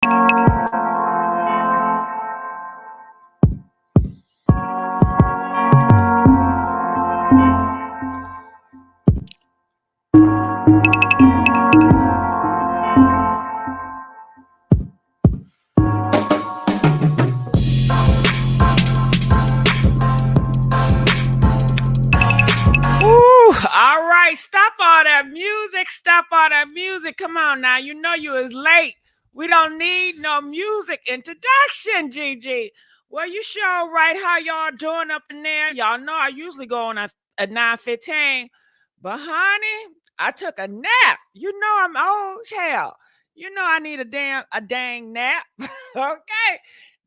All right, stop all that music. Stop all that music. Come on now. You know you is late. We don't need no music introduction, Gigi. Well, you sure right how y'all doing up in there. Y'all know I usually go on at 9:15. But honey, I took a nap. You know I'm old hell. You know I need a dang nap. Okay.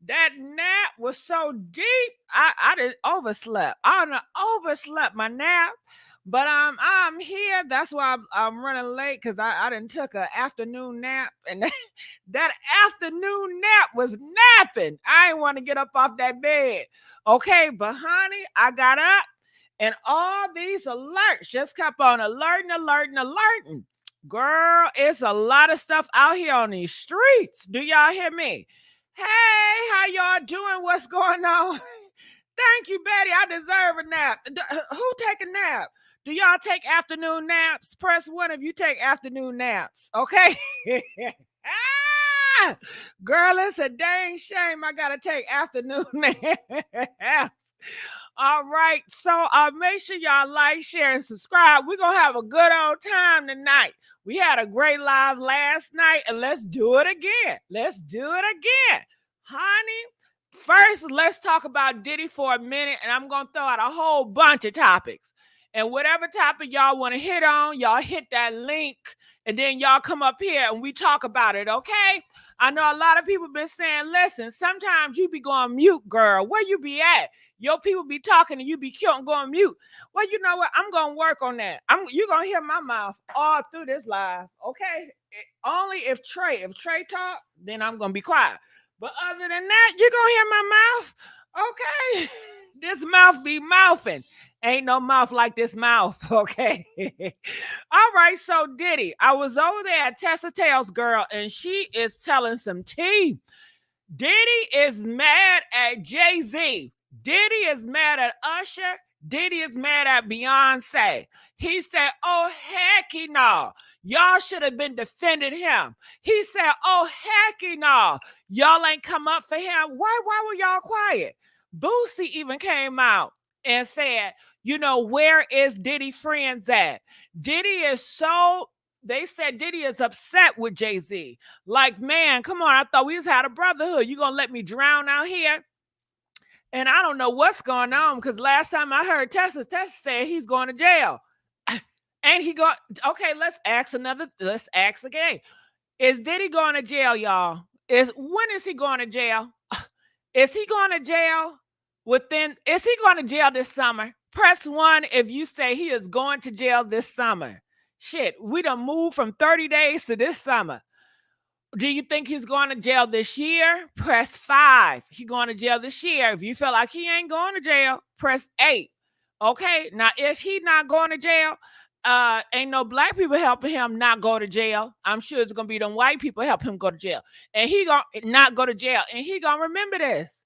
That nap was so deep. I didn't overslept. I done overslept my nap. But I'm here. That's why I'm running late because I didn't took an afternoon nap, and that afternoon nap was napping. I didn't want to get up off that bed. Okay, but honey, I got up, and all these alerts just kept on alerting. Girl, it's a lot of stuff out here on these streets. Do y'all hear me? Hey, how y'all doing? What's going on? Thank you, Betty. I deserve a nap. Who take a nap? Do y'all take afternoon naps? Press 1 if you take afternoon naps, okay? Girl, it's a dang shame I gotta take afternoon naps. All right, so make sure y'all like, share, and subscribe. We're gonna have a good old time tonight. We had a great live last night, and let's do it again. Let's do it again. Honey, first, let's talk about Diddy for a minute, and I'm going to throw out a whole bunch of topics. And whatever topic y'all want to hit on, y'all hit that link, and then y'all come up here and we talk about it, okay? I know a lot of people been saying, listen, sometimes you be going mute, girl. Where you be at? Your people be talking and you be cute and going mute. Well, you know what? I'm going to work on that. You're going to hear my mouth all through this live, okay? Only if Trey talk, then I'm going to be quiet. But other than that, you're going to hear my mouth, okay? This mouth be mouthing. Ain't no mouth like this mouth, okay? All right, so Diddy, I was over there at Tessa Tales, girl, and she is telling some tea. Diddy is mad at Jay-Z. Diddy is mad at Usher. Diddy is mad at Beyonce. He said, oh, hecky no. Y'all should have been defending him. He said, oh, hecky no. Y'all ain't come up for him. Why were y'all quiet? Boosie even came out and said, you know, where is Diddy friends at? They said Diddy is upset with Jay-Z. Like, man, come on. I thought we just had a brotherhood. You gonna let me drown out here? And I don't know what's going on because last time I heard Tessa said he's going to jail. And he go, okay, let's ask again. Is Diddy going to jail, y'all? When is he going to jail? Is he going to jail is he going to jail this summer? Press 1 if you say he is going to jail this summer. Shit, we done moved from 30 days to this summer. Do you think he's going to jail this year? Press 5. He going to jail this year. If you feel like he ain't going to jail, press 8. Okay, now if he not going to jail, ain't no black people helping him not go to jail. I'm sure it's gonna be them white people help him go to jail, and he gonna not go to jail, and he gonna remember this.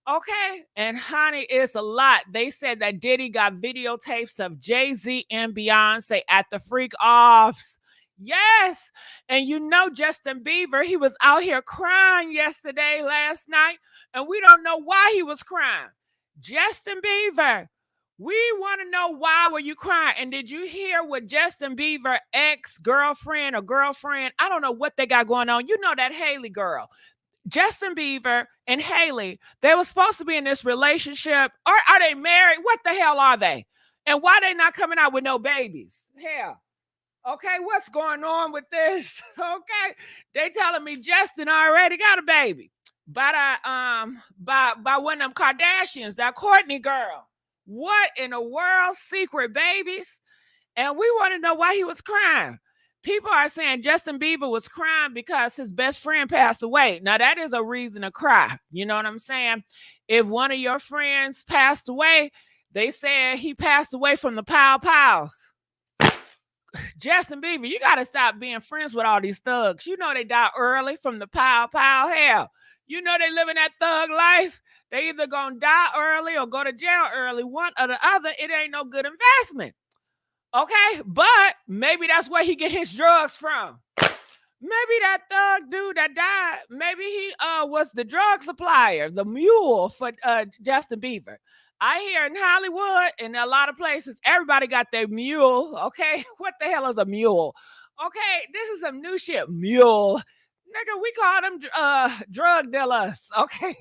Okay, and honey, it's a lot. They said that Diddy got videotapes of Jay-Z and Beyonce at the freak offs. Yes, and you know Justin Bieber, he was out here crying last night, and we don't know why he was crying. Justin Bieber, we want to know why were you crying? And did you hear what Justin Bieber ex-girlfriend or girlfriend, I don't know what they got going on. You know that Hailey girl. Justin Bieber and Hailey, they were supposed to be in this relationship. Or are they married? What the hell are they? And why they not coming out with no babies? Hell. Okay, what's going on with this? Okay. They telling me Justin already got a baby. By one of them Kardashians, that Courtney girl. What in the world? Secret babies? And we want to know why he was crying. People are saying Justin Bieber was crying because his best friend passed away. Now, that is a reason to cry. You know what I'm saying? If one of your friends passed away, they said he passed away from the Pow Pows. Justin Bieber, you got to stop being friends with all these thugs. You know they die early from the pow. Hell, you know they living that thug life. They either gonna die early or go to jail early. One or the other. It ain't no good investment. Okay, but maybe that's where he get his drugs from. Maybe that thug dude that died, maybe he was the drug supplier, the mule for Justin Bieber. I hear in Hollywood and a lot of places, everybody got their mule. Okay, what the hell is a mule? Okay, this is some new shit. Mule, nigga, we call them drug dealers. Okay.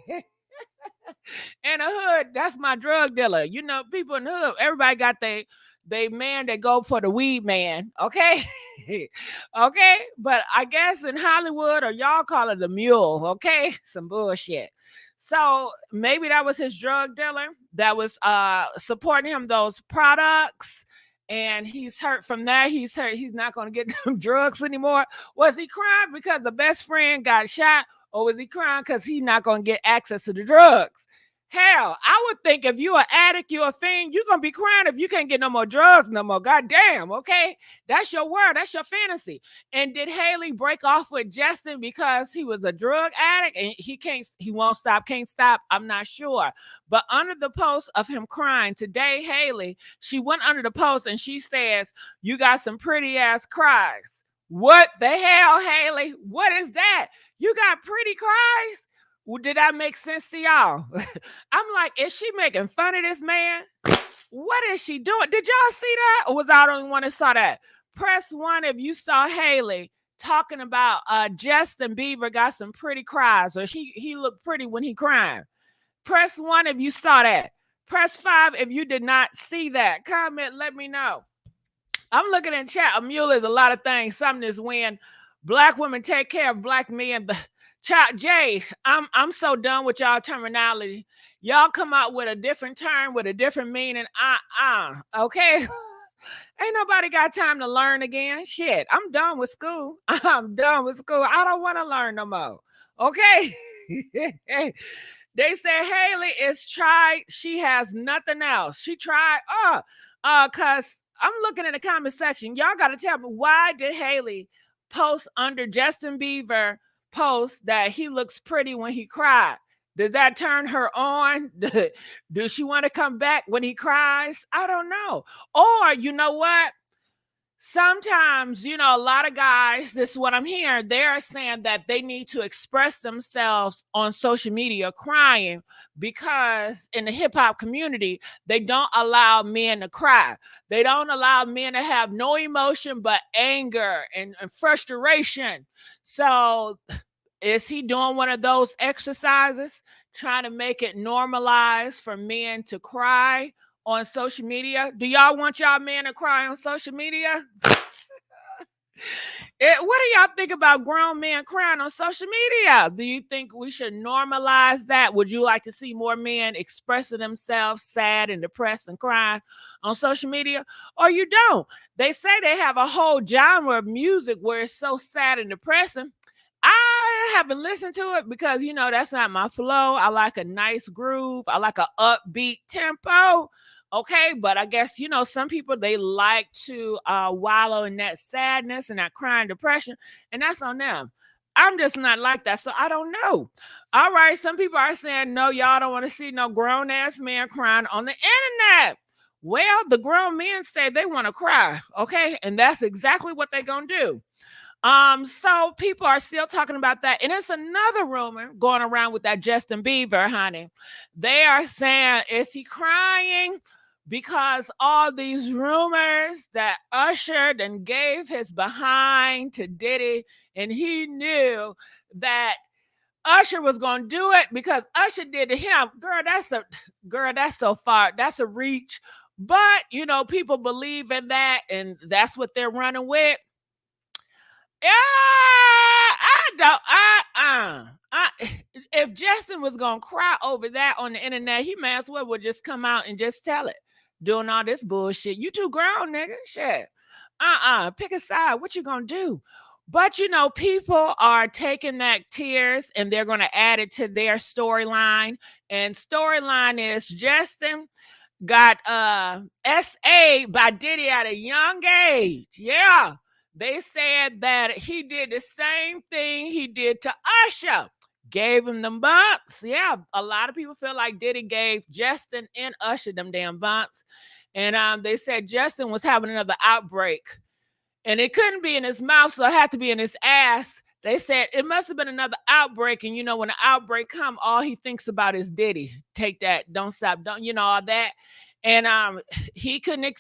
In the hood, that's my drug dealer. You know, people in the hood, everybody got they man that go for the weed man. Okay. Okay. But I guess in Hollywood or y'all call it a mule. Okay. Some bullshit. So maybe that was his drug dealer that was supporting him those products. And he's hurt from that. He's hurt. He's not going to get them drugs anymore. Was he crying because the best friend got shot? Or was he crying because he's not going to get access to the drugs? Hell, I would think if you're an addict, you're a fiend, you're going to be crying if you can't get no more drugs no more. Goddamn, okay? That's your world. That's your fantasy. And did Hailey break off with Justin because he was a drug addict and he won't stop, can't stop? I'm not sure. But under the post of him crying today, Hailey, she went under the post and she says, "You got some pretty ass cries." What the hell, Hailey? What is that? You got pretty cries? Well, did that make sense to y'all? I'm like, is she making fun of this man? What is she doing? Did y'all see that? Or was I the only one that saw that? Press 1 if you saw Hailey talking about Justin Bieber got some pretty cries, or he looked pretty when he crying. Press 1 if you saw that. Press 5 if you did not see that. Comment, let me know. I'm looking in chat. A mule is a lot of things. Something is when black women take care of black men. Child Jay, I'm so done with y'all terminology. Y'all come out with a different term with a different meaning. Okay. Ain't nobody got time to learn again. Shit, I'm done with school. I'm done with school. I don't want to learn no more. Okay. They said Hailey is tried. She has nothing else. She tried. Cause I'm looking in the comment section. Y'all got to tell me, why did Hailey post under Justin Bieber post that he looks pretty when he cried? Does that turn her on? Does she want to come back when he cries? I don't know. Or you know what? Sometimes, you know, a lot of guys, this is what I'm hearing, they're saying that they need to express themselves on social media crying because in the hip hop community, they don't allow men to cry. They don't allow men to have no emotion but anger and frustration. So is he doing one of those exercises, trying to make it normalized for men to cry on social media? Do y'all want y'all men to cry on social media? What do y'all think about grown men crying on social media? Do you think we should normalize that? Would you like to see more men expressing themselves sad and depressed and crying on social media? Or you don't? They say they have a whole genre of music where it's so sad and depressing. I haven't listened to it because, you know, that's not my flow. I like a nice groove. I like an upbeat tempo. Okay, but I guess, you know, some people, they like to wallow in that sadness and that crying depression, and that's on them. I'm just not like that, so I don't know. All right, some people are saying, no, y'all don't want to see no grown-ass man crying on the internet. Well, the grown men say they want to cry, okay? And that's exactly what they're going to do. So people are still talking about that. And it's another rumor going around with that Justin Bieber, honey. They are saying, is he crying because all these rumors that Usher then gave his behind to Diddy, and he knew that Usher was going to do it because Usher did to him. Girl, that's so far. That's a reach. But, you know, people believe in that, and that's what they're running with. Yeah, if Justin was gonna cry over that on the internet, he might as well would just come out and just tell it. Doing all this bullshit. You too grown, nigga. Shit. Pick a side. What you gonna do? But you know, people are taking that tears and they're gonna add it to their storyline. And storyline is Justin got SA by Diddy at a young age. Yeah. They said that he did the same thing he did to Usher. Gave him them bumps. Yeah. A lot of people feel like Diddy gave Justin and Usher them damn bumps. And they said Justin was having another outbreak. And it couldn't be in his mouth, so it had to be in his ass. They said it must have been another outbreak, and when the outbreak come, all he thinks about is Diddy. Take that, don't stop, don't all that. And he couldn't.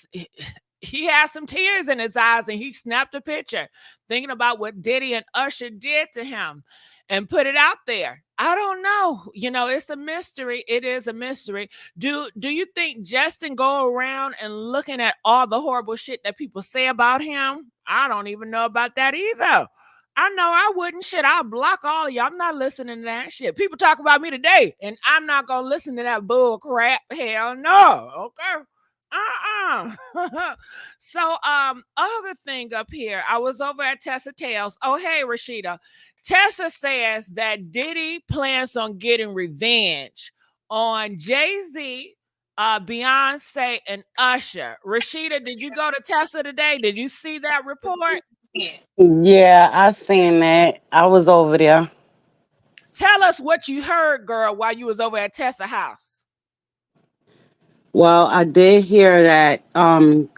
He had some tears in his eyes, and he snapped a picture, thinking about what Diddy and Usher did to him, and put it out there. I don't know. It's a mystery. It is a mystery. Do you think Justin go around and looking at all the horrible shit that people say about him? I don't even know about that either. I know I wouldn't. Shit, I'll block all of y'all. I'm not listening to that shit. People talk about me today, and I'm not gonna listen to that bull crap. Hell no. Okay. So other thing up here, I was over at Tessa Tales. Oh, hey, Rashida. Tessa says that Diddy plans on getting revenge on Jay-Z, Beyonce, and Usher. Rashida, did you go to Tessa today? Did you see that report? Yeah, I seen that. I was over there. Tell us what you heard, girl, while you was over at Tessa house. Well, I did hear that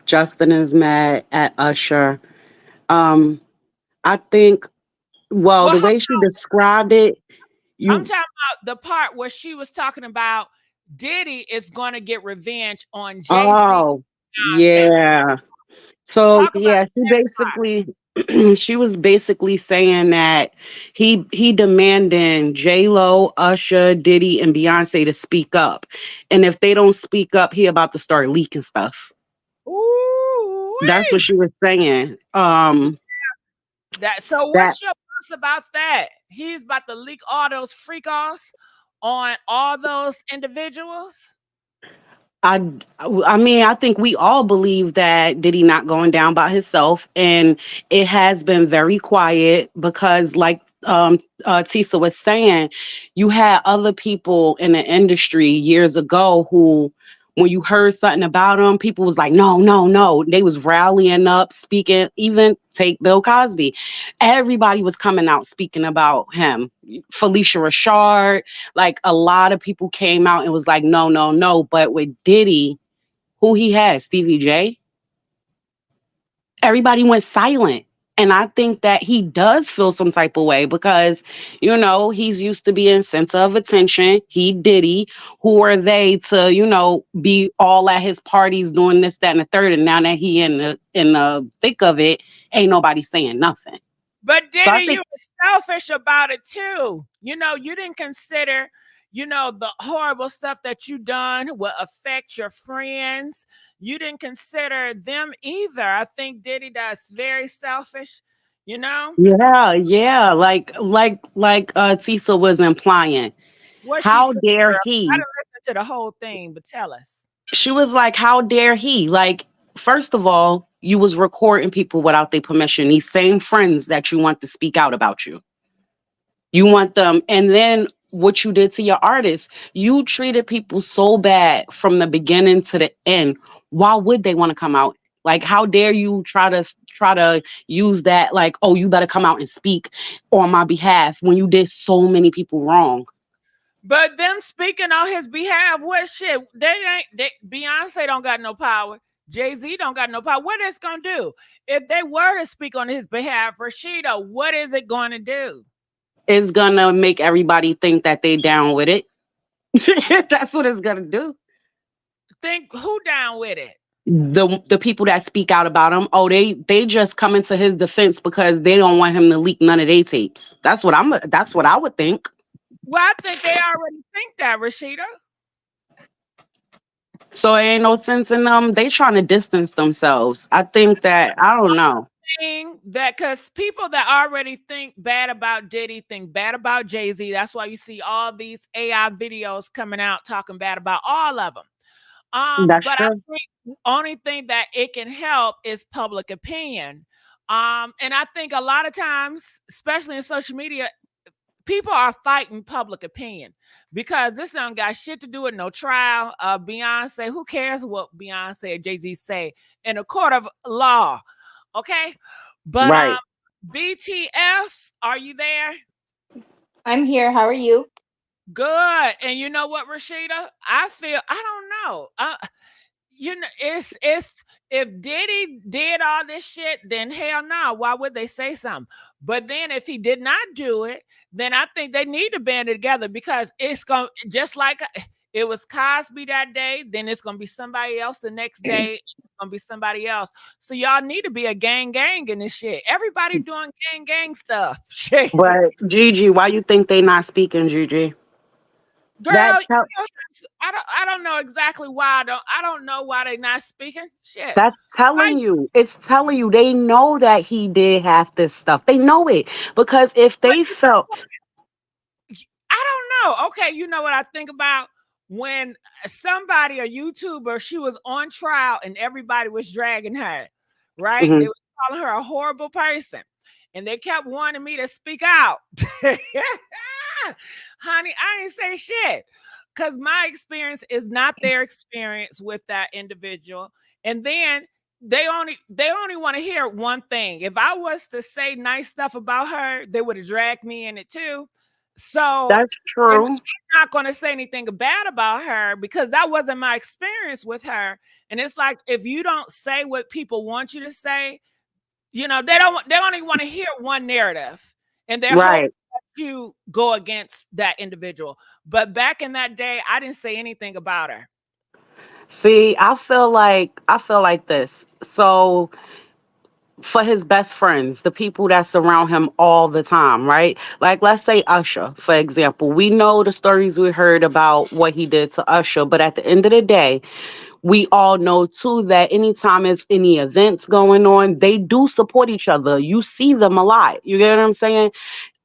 Justin is mad at Usher. Um I think, well, Well, the way she described it, I'm you talking about the part where she was talking about Diddy is going to get revenge on Jay-Z, oh, Beyonce. yeah. So Talk about yeah, she that part. basically she was basically saying that he demanding J Lo, Usher, Diddy, and Beyonce to speak up, and if they don't speak up, he about to start leaking stuff. Ooh, That's what she was saying. so That what's your thoughts about that? He's about to leak all those freak offs on all those individuals. I I mean, I think we all believe that Diddy not going down by himself, and it has been very quiet because, like Tisa was saying, you had other people in the industry years ago who, when you heard something about them, people was like, no, no, no. They was rallying up, speaking. Even take Bill Cosby, everybody was coming out speaking about him. Felicia Rashard, like a lot of people came out and was like, no, no, no. But with Diddy, who he has, Stevie J, everybody went silent. And I think that he does feel some type of way because, he's used to being center of attention. He Diddy. Who are they to, be all at his parties doing this, that, and the third? And now that he in the thick of it, ain't nobody saying nothing. But So I Diddy, you think were selfish about it too. You didn't consider, the horrible stuff that you done will affect your friends. You didn't consider them either. I think Diddy does very selfish, you know? yeah, yeah, like Tisa was implying. What she How said, dare girl. I he? didn't listen to the whole thing, but tell us. She was like, how dare he? Like, first of all, you was recording people without their permission. These same friends that you want to speak out about you. You want them, and then what you did to your artists, you treated people so bad from the beginning to the end. Why would they want to come out? Like, how dare you try to use that? Like, oh, you better come out and speak on my behalf when you did so many people wrong. But them speaking on his behalf, what shit? Beyonce don't got no power. Jay-Z don't got no power. What is gonna do? If they were to speak on his behalf, Rashida, what is it going to do? It's gonna make everybody think that they down with it. That's what it's gonna do. Think who down with it? The people that speak out about him, oh, they just come into his defense because they don't want him to leak none of their tapes. That's what I would think. Well, I think they already think that, Rashida. So it ain't no sense in them. They trying to distance themselves. I think that, I don't know. That because people that already think bad about Diddy think bad about Jay-Z. That's why you see all these AI videos coming out talking bad about all of them. That's But I true. think the only thing that it can help is public opinion. And I think a lot of times, especially in social media, people are fighting public opinion because this don't got shit to do with no trial. Beyonce, who cares what Beyonce or Jay-Z say in a court of law? Okay. But Right. BTF, are you there? I'm here. How are you? Good. And you know what, Rashida? I don't know. It's if Diddy did all this shit, then hell no, why would they say something? But then if he did not do it, then I think they need to band it together because it's gonna just like it was Cosby that day, then it's gonna be somebody else the next day, it's gonna be somebody else. So y'all need to be a gang in this shit. Everybody doing gang stuff. Shit. But Gigi, why you think they not speaking, Gigi? Girl, That you know, I don't know exactly why I don't know why they not speaking. Shit. That's telling you. It's telling you they know that he did half this stuff. They know it because if they felt I don't know. Okay, you know what I think about when somebody, a YouTuber, she was on trial and everybody was dragging her, right? They Mhm. was calling her a horrible person, and they kept wanting me to speak out. Honey, I ain't say shit because my experience is not their experience with that individual, and then they only want to hear one thing. If I was to say nice stuff about her, they would have dragged me in it too. So that's they're true. not going to say anything bad about her because that wasn't my experience with her. And it's like if you don't say what people want you to say, you know, they only want to hear one narrative, and they're hoping Right. that you go against that individual. But back in that day, I didn't say anything about her. See, I feel like this. So for his best friends, the people that surround him all the time, right? Like, let's say Usher, for example. We know the stories we heard about what he did to Usher, but at the end of the day, we all know too that anytime there's any events going on, they do support each other. You see them a lot. You get what I'm saying?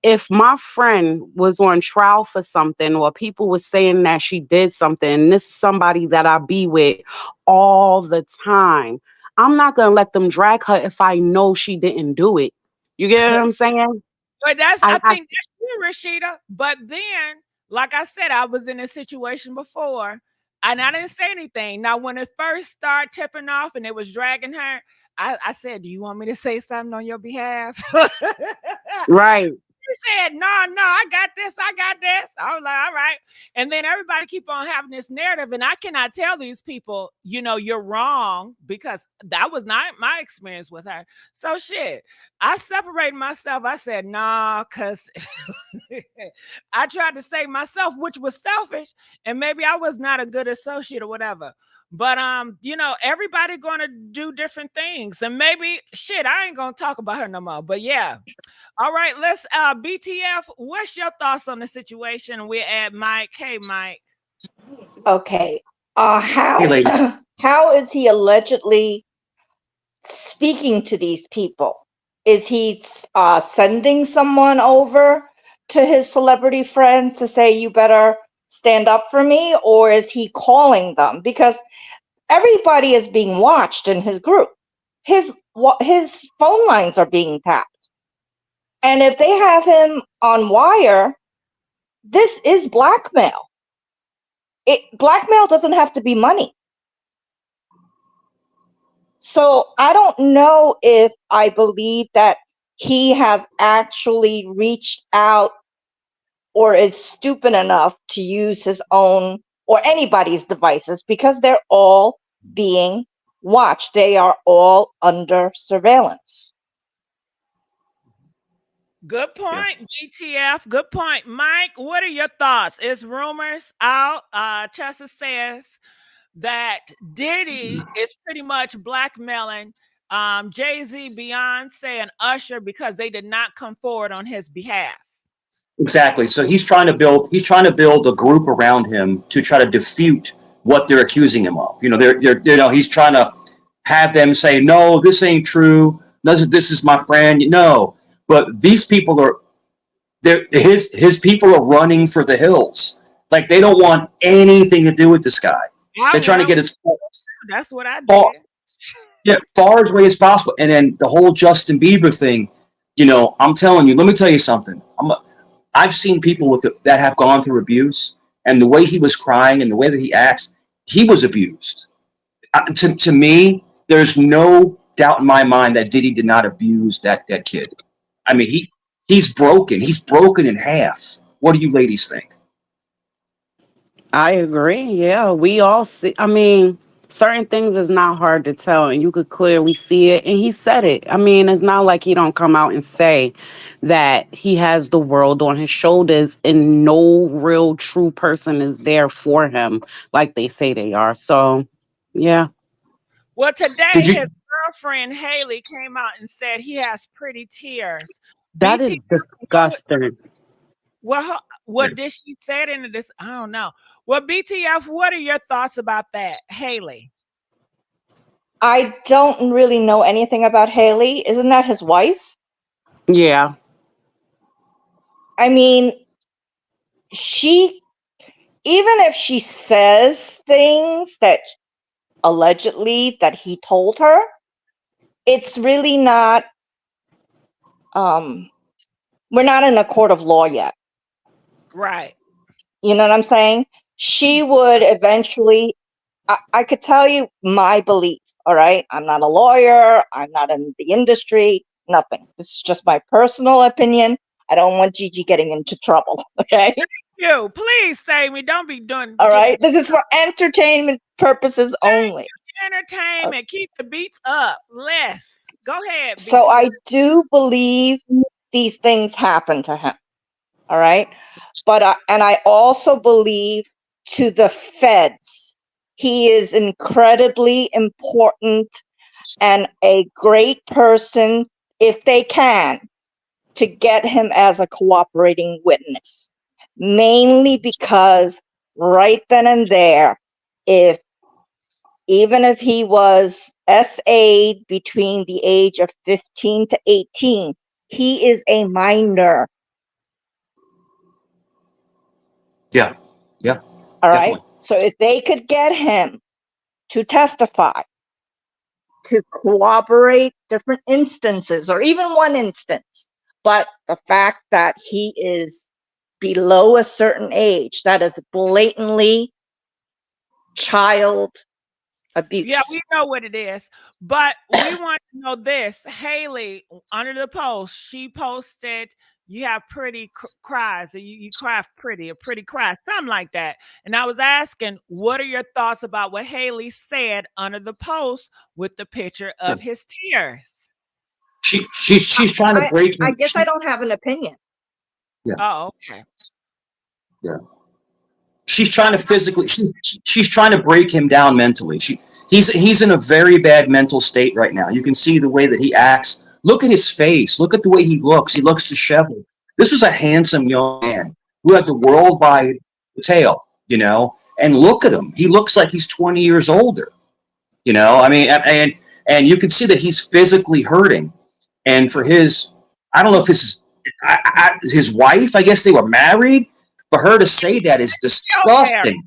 If my friend was on trial for something or people were saying that she did something, and this is somebody that I be with all the time, I'm not gonna let them drag her if I know she didn't do it. You get what I'm saying? But I I think that's you, Rashida. But then, like I said, I was in a situation before and I didn't say anything. Now, when it first started tipping off and it was dragging her, I said, do you want me to say something on your behalf? right. He said, no, I got this. I was like, all right. And then everybody keep on having this narrative. And I cannot tell these people, you know, you're wrong because that was not my experience with her. So shit, I separated myself. I said, nah, because I tried to save myself, which was selfish. And maybe I was not a good associate or whatever. But you know, everybody gonna do different things. And maybe shit, I ain't gonna talk about her no more. But yeah. All right, let's BTF. What's your thoughts on the situation? We're at Mike. Hey, Mike. Okay. Hey, How lady. how is he allegedly speaking to these people? Is he sending someone over to his celebrity friends to say you better stand up for me, or is he calling them? Because everybody is being watched in his group. His phone lines are being tapped. And if they have him on wire, this is blackmail. Blackmail doesn't have to be money. So I don't know if I believe that he has actually reached out or is stupid enough to use his own or anybody's devices because they're all being watched. They are all under surveillance. Good Yeah. point, BTF. Good point, Mike. What are your thoughts? Is rumors out? Tessa says that Diddy is pretty much blackmailing Jay-Z, Beyonce, and Usher because they did not come forward on his behalf. Exactly. So he's trying to build a group around him to try to defute what they're accusing him of. You know, he's trying to have them say, no, this ain't true. No, this is my friend. No, but these people are his people are running for the hills. Like they don't want anything to do with this guy. I They're trying to want get as that's what I far, did. yeah, far away as possible. And then the whole Justin Bieber thing, I'm telling you, let me tell you something. I've seen people that have gone through abuse, and the way he was crying and the way that he acts, he was abused. To me, there's no doubt in my mind that Diddy did not abuse that kid. I mean, he's broken. He's broken in half. What do you ladies think? I agree. Yeah, we all see. I mean, certain things is not hard to tell, and you could clearly see it. And he said it. I mean, it's not like he don't come out and say that he has the world on his shoulders, and no real true person is there for him like they say they are. So, yeah, Well, today Did you? his girlfriend Hailey came out and said he has pretty tears. that is BT, disgusting. well, what did she say it into this? I don't know. Well, BTF, what are your thoughts about that, Hailey? I don't really know anything about Hailey. Isn't that his wife? Yeah, I mean, she, even if she says things that allegedly that he told her, it's really not, we're not in a court of law yet. Right. You know what I'm saying? She would eventually, I could tell you my belief, all right? I'm not a lawyer. I'm not in the industry, nothing. This is just my personal opinion. I don't want Gigi getting into trouble, okay? You, please save me. Don't be doing. All right? This is for entertainment purposes only. Entertainment. Keep the beats up. Less. Go ahead. So BT. I do believe these things happen to him, all right? But and I also believe to the feds, he is incredibly important and a great person, if they can, to get him as a cooperating witness. Mainly because right then and there, even if he was SA'd between the age of 15 to 18, he is a minor. Yeah, yeah. All right. Definitely. So if they could get him to testify, to corroborate different instances, or even one instance, but the fact that he is below a certain age, that is blatantly child abuse. Yeah, we know what it is, but we want to know this. Hailey, under the post, she posted, "You have pretty cries, or you cry pretty, a pretty cry," something like that. And I was asking, what are your thoughts about what Hailey said under the post with the picture of his tears? She's trying to break I him. guess I don't have an opinion. Yeah. Oh, okay. Yeah. She's trying to physically. She's trying to break him down mentally. He's in a very bad mental state right now. You can see the way that he acts. Look at his face. Look at the way he looks. He looks disheveled. This was a handsome young man who had the world by the tail, you know. And look at him. He looks like he's 20 years older. You know, I mean, and you can see that he's physically hurting. And for his, I don't know if his wife, I guess they were married. For her to say that is disgusting.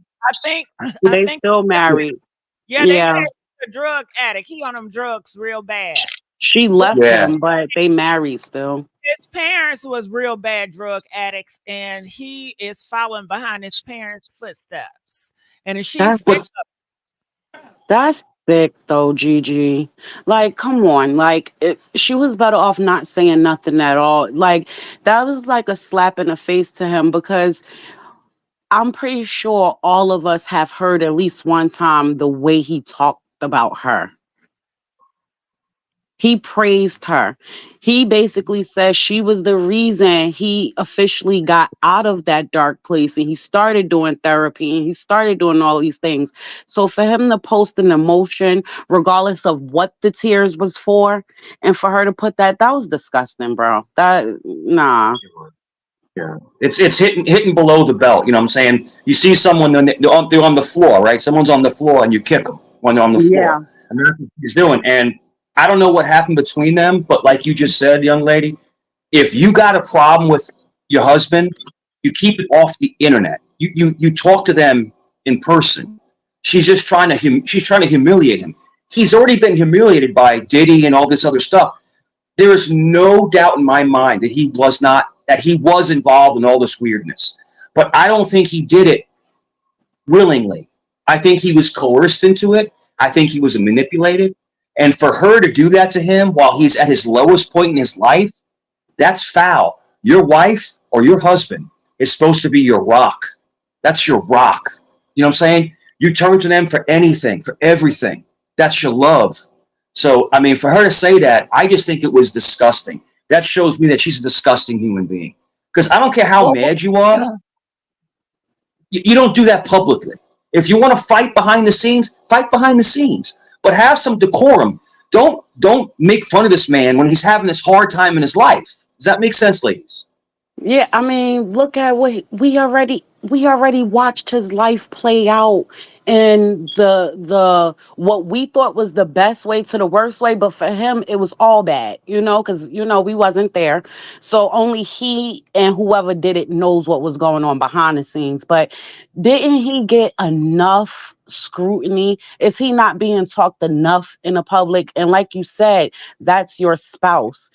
they still married. Yeah, they said he's a drug addict. He on them drugs real bad. She left him, but they married still. His parents was real bad drug addicts, and he is following behind his parents' footsteps. And she's That's sick though, Gigi. Like, come on. Like, she was better off not saying nothing at all. Like, that was like a slap in the face to him, because I'm pretty sure all of us have heard at least one time the way he talked about her. He praised her. He basically said she was the reason he officially got out of that dark place, and he started doing therapy, and he started doing all these things. So for him to post an emotion, regardless of what the tears was for, and for her to put that was disgusting, bro. Nah. Yeah, it's hitting below the belt. You know what I'm saying? You see someone, they're on the floor, right? Someone's on the floor, and you kick them when they're on the floor. Yeah. And that's what he's doing. And I don't know what happened between them, but like you just said, young lady, if you got a problem with your husband, you keep it off the internet. You talk to them in person. She's just trying to humiliate him. He's already been humiliated by Diddy and all this other stuff. There is no doubt in my mind that he was not that he was involved in all this weirdness. But I don't think he did it willingly. I think he was coerced into it. I think he was manipulated. And for her to do that to him while he's at his lowest point in his life, that's foul. Your wife or your husband is supposed to be your rock. That's your rock. You know what I'm saying? You turn to them for anything, for everything. That's your love. So, I mean, for her to say that, I just think it was disgusting. That shows me that she's a disgusting human being. Because I don't care how Well, mad you are, you don't do that publicly. If you want to fight behind the scenes, fight behind the scenes. But have some decorum. Don't make fun of this man when he's having this hard time in his life. Does that make sense, ladies? Yeah, I mean, look at what we already watched his life play out in the what we thought was the best way to the worst way, but for him it was all bad, because we wasn't there. So only he and whoever did it knows what was going on behind the scenes. But didn't he get enough scrutiny? Is he not being talked enough in the public? And like you said, that's your spouse.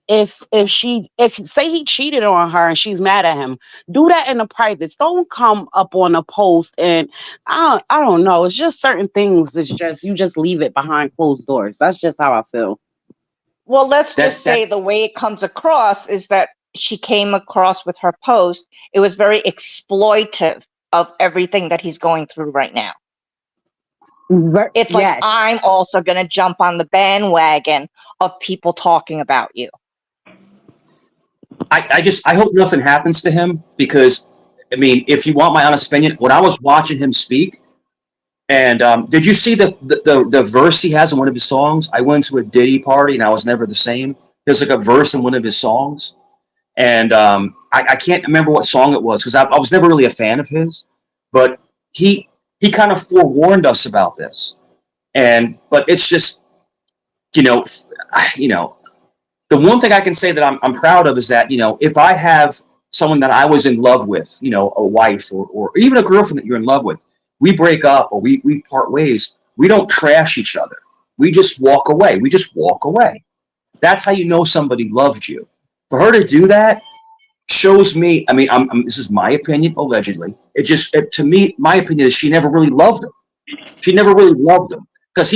If say he cheated on her and she's mad at him, do that in the privates. Don't come up on a post. And I don't know, it's just certain things, it's just you just leave it behind closed doors. That's just how I feel. well, let's That just that say the way it comes across is that she came across with her post. It was very exploitive of everything that he's going through right now. It's like, Yes, I'm also going to jump on the bandwagon of people talking about you. I hope nothing happens to him because I mean, if you want my honest opinion, when I was watching him speak, and did you see the verse he has in one of his songs? I went to a Diddy party and I was never the same. There's like a verse in one of his songs, and I can't remember what song it was because I was never really a fan of his, but he kind of forewarned us about this, and but it's just you know you know the one thing I can say that I'm proud of is that, if I have someone that I was in love with, a wife or even a girlfriend that you're in love with, we break up or we part ways. We don't trash each other. We just walk away. We just walk away. That's how you know somebody loved you. For her to do that shows me, I mean, this is my opinion, allegedly. To me, my opinion is she never really loved him. She never really loved him because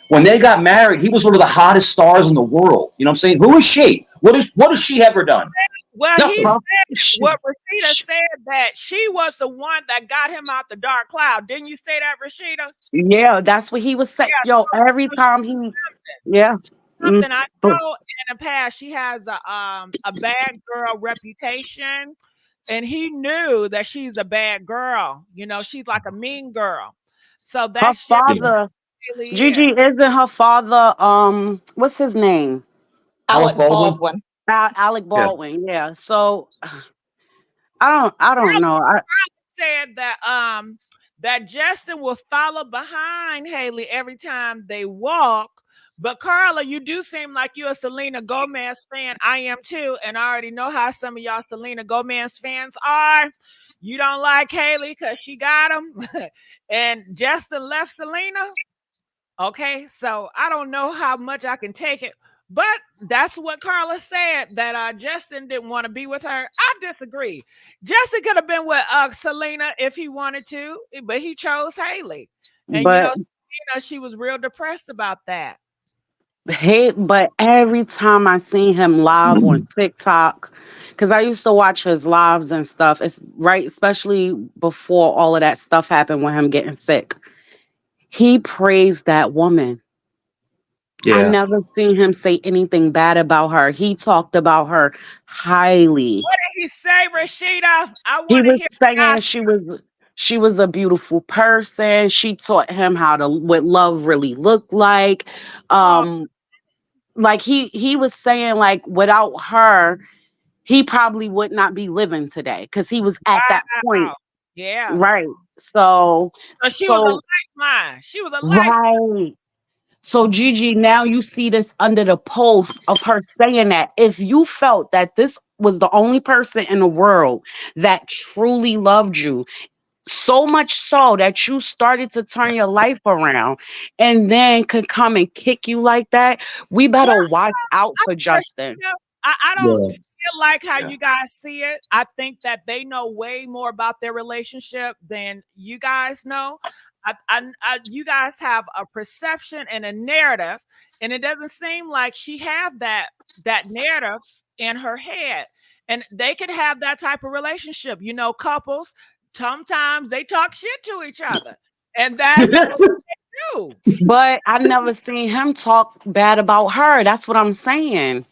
when they got married, he was one of the hottest stars in the world. You know what I'm saying? Who is she? What has she ever done? Well, he Nothing. said She- what Rashida said, that she was the one that got him out the dark cloud. Didn't you say that, Rashida? yeah, that's what he was saying. Yeah, Yo, every so time yeah. Mm, something I but know in the past she has a bad girl reputation, and he knew that she's a bad girl. She's like a mean girl. So her that's just Yeah. father, really Gigi, is. isn't her father, what's his name? Alec Alec Baldwin? Baldwin. Alec Yeah. Baldwin. Yeah. So I don't know. Said that Justin will follow behind Hailey every time they walk. But Carla, you do seem like you're a Selena Gomez fan. I am too, and I already know how some of y'all Selena Gomez fans are. You don't like Hailey because she got him, and Justin left Selena. Okay, so I don't know how much I can take it, but that's what Carla said, that Justin didn't want to be with her. I disagree. Justin could have been with Selena if he wanted to, but he chose Hailey, and But she was real depressed about that. but every time I seen him live on TikTok, because I used to watch his lives and stuff, it's right, especially before all of that stuff happened with him getting sick. He praised that woman. I Yeah. never seen him say anything bad about her. He talked about her highly. What did he say, Rashida? I He want to was hear saying God. she was a beautiful person. She taught him what love really looked like. Oh, Um, like he was saying, like, without her, he probably would not be living today because he was at that point. wow. Yeah. Right. So So she was a so lifeline. She was a lifeline. right. So Gigi, now you see this under the post of her saying that if you felt that this was the only person in the world that truly loved you, so much so that you started to turn your life around and then could come and kick you like that, we better watch out for Justin. I don't Yeah. see like how Yeah. you guys see it. I think that they know way more about their relationship than you guys know. You guys have a perception and a narrative, and it doesn't seem like she have that narrative in her head. And they could have that type of relationship. You know, couples sometimes they talk shit to each other, and that's what they do. But I never seen him talk bad about her. That's what I'm saying.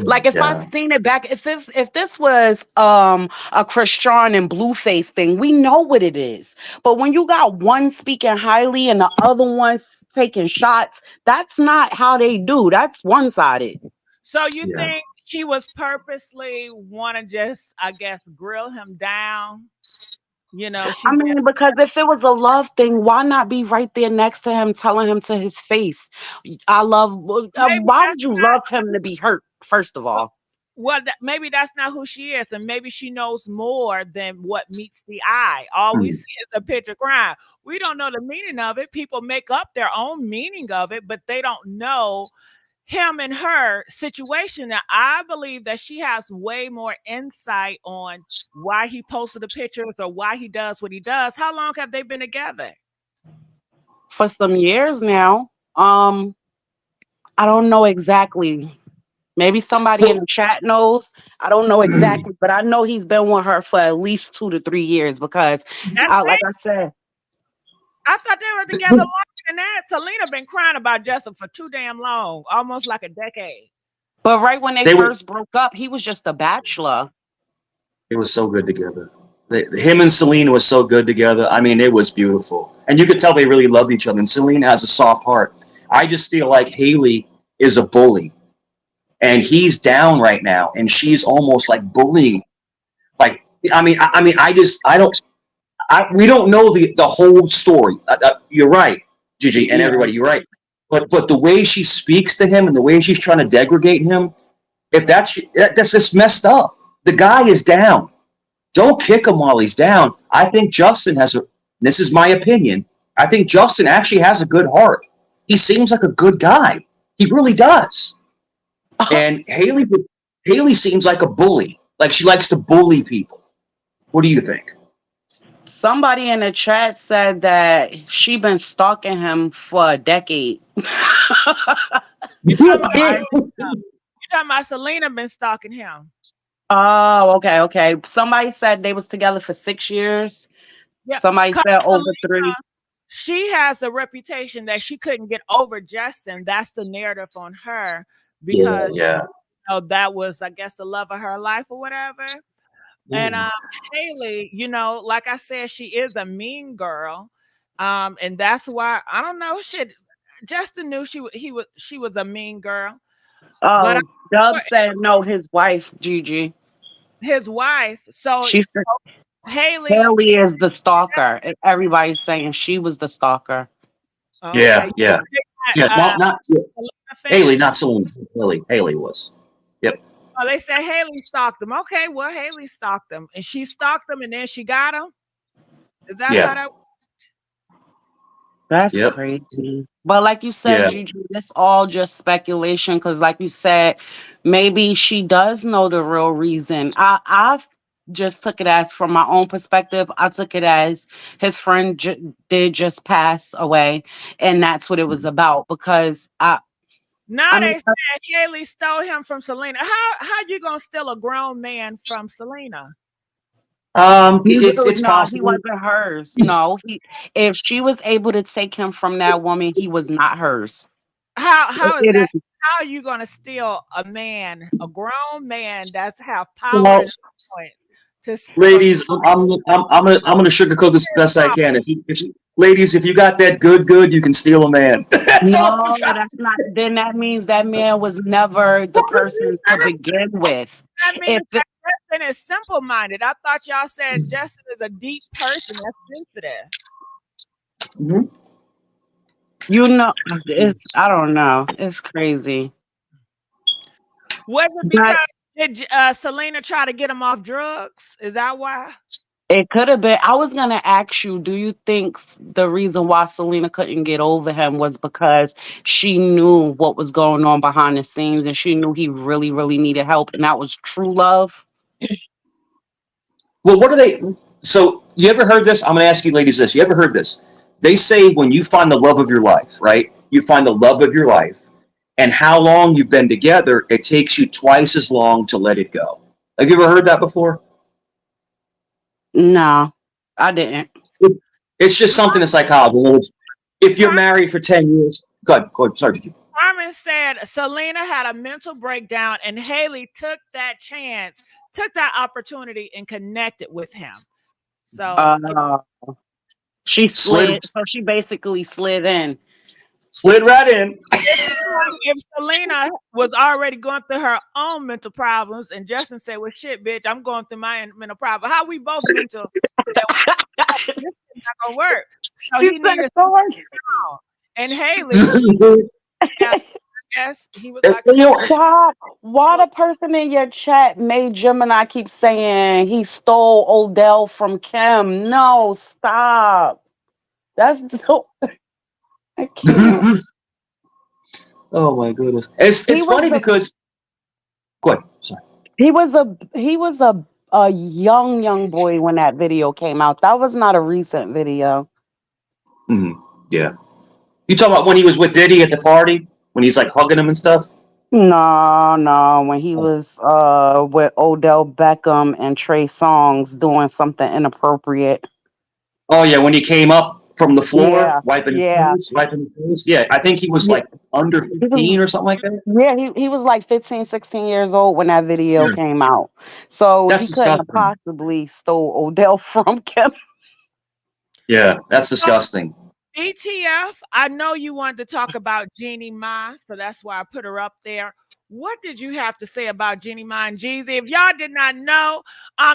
Like if I Yeah. seen it back, if this was a Chrisean and Blueface thing, we know what it is. But when you got one speaking highly and the other one's taking shots, that's not how they do. That's one sided. So you Yeah. think she was purposely want to just, I guess, grill him down? You know, I she's in, mean, because if it was a love thing, why not be right there next to him, telling him to his face, I love, maybe why that's would you love him to be hurt, first of well, all? maybe that's not who she is, and maybe she knows more than what meets the eye. All we Mm. see is a picture crime. We don't know the meaning of it. People make up their own meaning of it, but they don't know him and her situation. Now, I believe that she has way more insight on why he posted the pictures or why he does what he does. How long have they been together? For some years now. I don't know exactly. Maybe somebody in Well, the chat knows. I don't know exactly, but I know he's been with her for at least 2 to 3 years because, That's like it. I said, I thought they were together longer than that. Selena been crying about Justin for too damn long, almost like a decade. but right when they they were. first broke up, he was just a bachelor. It was so good together. Him and Selena was so good together. I mean, it was beautiful, and you could tell they really loved each other. And Selena has a soft heart. I just feel like Hailey is a bully, and he's down right now, and she's almost like bullying. Like, I don't. We don't know the whole story. You're right, Gigi, and Yeah. everybody. You're right. But the way she speaks to him and the way she's trying to degrade him, if that's just messed up. The guy is down. Don't kick him while he's down. I think Justin has a. This is my opinion. I think Justin actually has a good heart. He seems like a good guy. He really does. And Hailey seems like a bully. Like she likes to bully people. What do you think? Somebody in the chat said that she been stalking him for a decade. You talking about you talking about Selena been stalking him? Oh, okay, okay. Somebody said they was together for 6 years. Yeah, Somebody because said over Selena, 3. she has a reputation that she couldn't get over Justin. That's the narrative on her Yeah, because yeah. that was, I guess, the love of her life or whatever. And Hailey, like I said, she is a mean girl. And that's why I don't know. Shit, Justin knew she was a mean girl, but Oh, Doug said no, his wife, Gigi. his wife. So She said Hailey, Haley is the stalker. And everybody's saying she was the stalker. Yeah, okay, yeah. Yeah, uh, not Selena Hailey, fan. not Selena. Haley was. Yep. Oh, they said Hailey stalked him. Okay, well, Hailey stalked him, and she stalked him, and then she got him. Is that how Yeah. that? That's Yep. crazy. But like you said, Yeah. Gigi, it's all just speculation because, like you said, maybe she does know the real reason. I've just took it as from my own perspective. I took it as his friend did just pass away, and that's what it was about. Because Now I mean, they said Hailey stole him from Selena. How you gonna steal a grown man from Selena? It's no, he possible. wasn't hers. No, if she was able to take him from that woman, he was not hers. How is It that? is. How are you gonna steal a man, a grown man that's have power Well, and influence to steal ladies, I'm gonna sugarcoat this his best I property? can. Ladies, if you got that good, you can steal a man. That's all I'm No, trying. that's not. Then that means that man was never the person to begin with. That If means that Justin is simple minded. I thought y'all said Justin is a deep person that's sensitive. Mhm. you know, it's I don't know. It's crazy. Was it But because did Selena try to get him off drugs? Is that why? It could have been. I was gonna ask you, do you think the reason why Selena couldn't get over him was because she knew what was going on behind the scenes and she knew he really, really needed help and that was true love? Well, what are they? So, you ever heard this? I'm going to ask you ladies this. You ever heard this? They say when you find the love of your life, right? You find the love of your life, and how long you've been together, it takes you twice as long to let it go. Have you ever heard that before? No, I didn't. It- It's just something in psychology. If you're married for 10 years, go ahead. Sorry, Gigi. Carmen said Selena had a mental breakdown and Hailey took that chance, took that opportunity and connected with him. So Uh, she Slid, slid, so she basically slid in. slid right in. if Selena was already going through her own mental problems and Justin said, well, shit, bitch, I'm going through my mental problem. How we both mental that this is not gonna work. So She he said, needed so to. And Hailey, yeah, yes, he was like, stop. Why the person in your chat made Gemini keep saying he stole Odell from Kim? No, stop. That's so I can't. Oh my goodness. It's He was funny a because go ahead. Sorry. he was a young boy when that video came out. That was not a recent video. Mhm. Yeah. You talking about when he was with Diddy at the party? When he's like hugging him and stuff? No, no, when he was with Odell Beckham and Trey Songz doing something inappropriate. Oh yeah, when he came up from the floor, Yeah, yeah, wiping his face. Yeah, I think he was yeah. like under He was 15 or something like that. Yeah, he was like 15, 16 years old when that video Yeah. came out. So That's he couldn't have disgusting. possibly stole Odell from Kim. Yeah, that's disgusting. BTF, I know you wanted to talk about Jeannie Mai, so that's why I put her up there. What did you have to say about Jeannie Mai and Jeezy? If y'all did not know,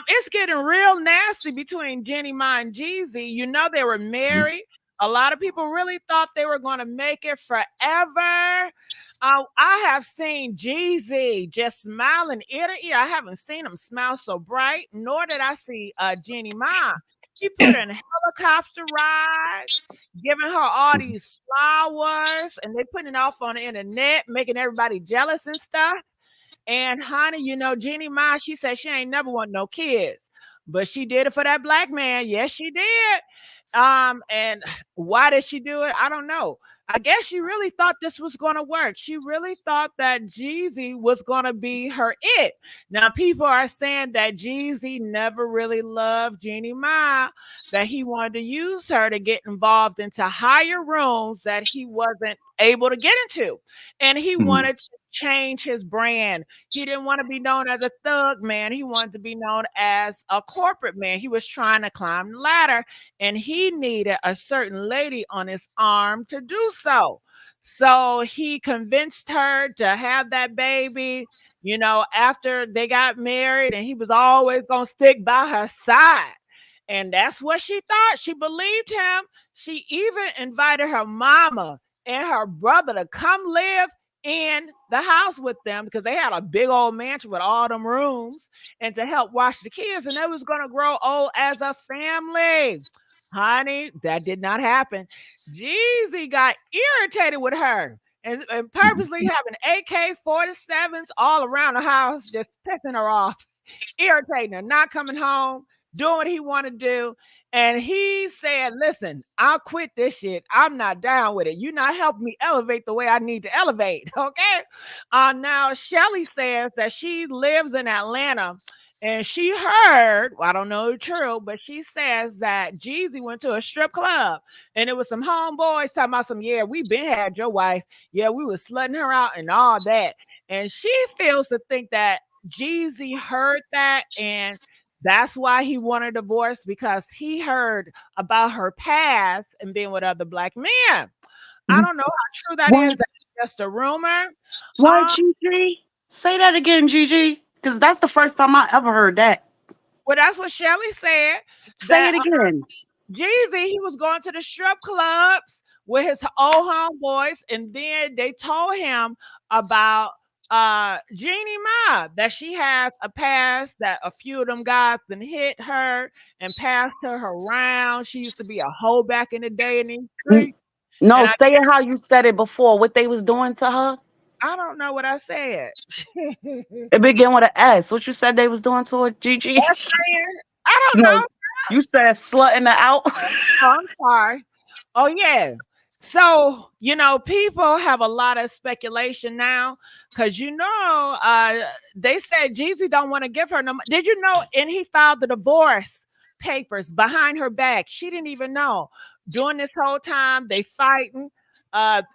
it's getting real nasty between Jeannie Mai and Jeezy. You know they were married. A lot of people really thought they were going to make it forever. I have seen Jeezy just smiling ear to ear. I haven't seen him smile so bright, nor did I see Jeannie Mai. He put her in helicopter rides, giving her all these flowers, and they putting it off on the internet, making everybody jealous and stuff. And honey, you know, Jeannie Mai, she said she ain't never want no kids, but she did it for that black man. Yes, she did. And why did she do it? I don't know. I guess she really thought this was going to work. She really thought that Jeezy was going to be her it. Now, people are saying that Jeezy never really loved Jeannie Mai, that he wanted to use her to get involved into higher rooms that he wasn't able to get into. And he Mhm. wanted to change his brand. He didn't want to be known as a thug man. He wanted to be known as a corporate man. He was trying to climb the ladder and he needed a certain lady on his arm to do so. So he convinced her to have that baby, you know, after they got married, and he was always going to stick by her side. And that's what she thought. She believed him. She even invited her mama and her brother to come live in the house with them because they had a big old mansion with all them rooms and to help watch the kids. And they was going to grow old as a family. Honey, that did not happen. Jeezy got irritated with her and purposely having AK-47s all around the house, just pissing her off, irritating her, not coming home, doing what he wanted to do. And he said, listen, I'll quit this shit. I'm not down with it. You're not helping me elevate the way I need to elevate. Okay. Now, Shelly says that she lives in Atlanta and she heard, well, I don't know if it's true, but she says that Jeezy went to a strip club and it was some homeboys talking about some, yeah, we been had your wife. Yeah, we was slutting her out and all that. And she feels to think that Jeezy heard that and that's why he wanted a divorce because he heard about her past and being with other black men. I don't know how true that What? is. That's just a rumor. What, Gigi? Say that again, Gigi. Because that's the first time I ever heard that. Well, that's what Shelly said. Say That it again. Jeezy, he was going to the strip clubs with his old homeboys, and then they told him about Jeannie Mai, that she has a past, that a few of them guys been hit her and passed her around. She used to be a hoe back in the day in the N- street. No, And say it how you said it before. What they was doing to her? I don't know what I said. It began with an S. What you said they was doing to her, Gigi? That's saying, I don't No, know. you said slutting her out. Oh, I'm sorry. Oh, yeah. So, people have a lot of speculation now because, they said Jeezy don't want to give her no money. Did you know? And he filed the divorce papers behind her back. She didn't even know. During this whole time, they fighting.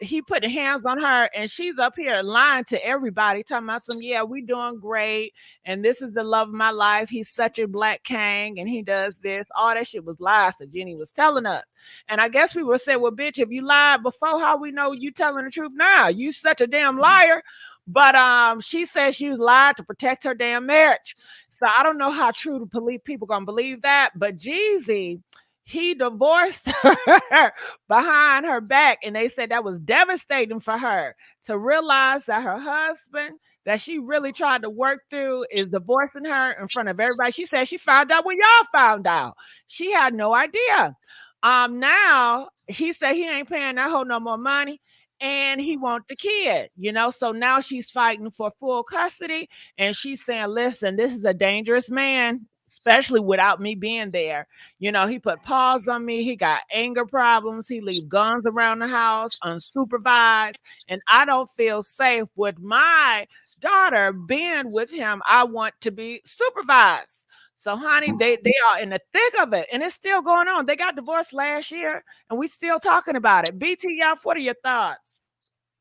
He put hands on her and she's up here lying to everybody, talking about yeah, we doing great. And this is the love of my life. He's such a black king and he does this. All that shit was lies that Jenny was telling us. And I guess people say, well, bitch, if you lied before, how we know you telling the truth now? You such a damn liar. But she says she was lied to protect her damn marriage. So I don't know how true the police people gonna believe that. But Jeezy, he divorced her behind her back, and they said that was devastating for her to realize that her husband that she really tried to work through is divorcing her in front of everybody. She said she found out when y'all found out. She had no idea. Now he said he ain't paying that hoe no more money and he want the kid, so now she's fighting for full custody and she's saying, listen, this is a dangerous man, especially without me being there. He put paws on me. He got anger problems. He leave guns around the house unsupervised. And I don't feel safe with my daughter being with him. I want to be supervised. So, honey, they are in the thick of it, and it's still going on. They got divorced last year, and we still talking about it. BTF, what are your thoughts?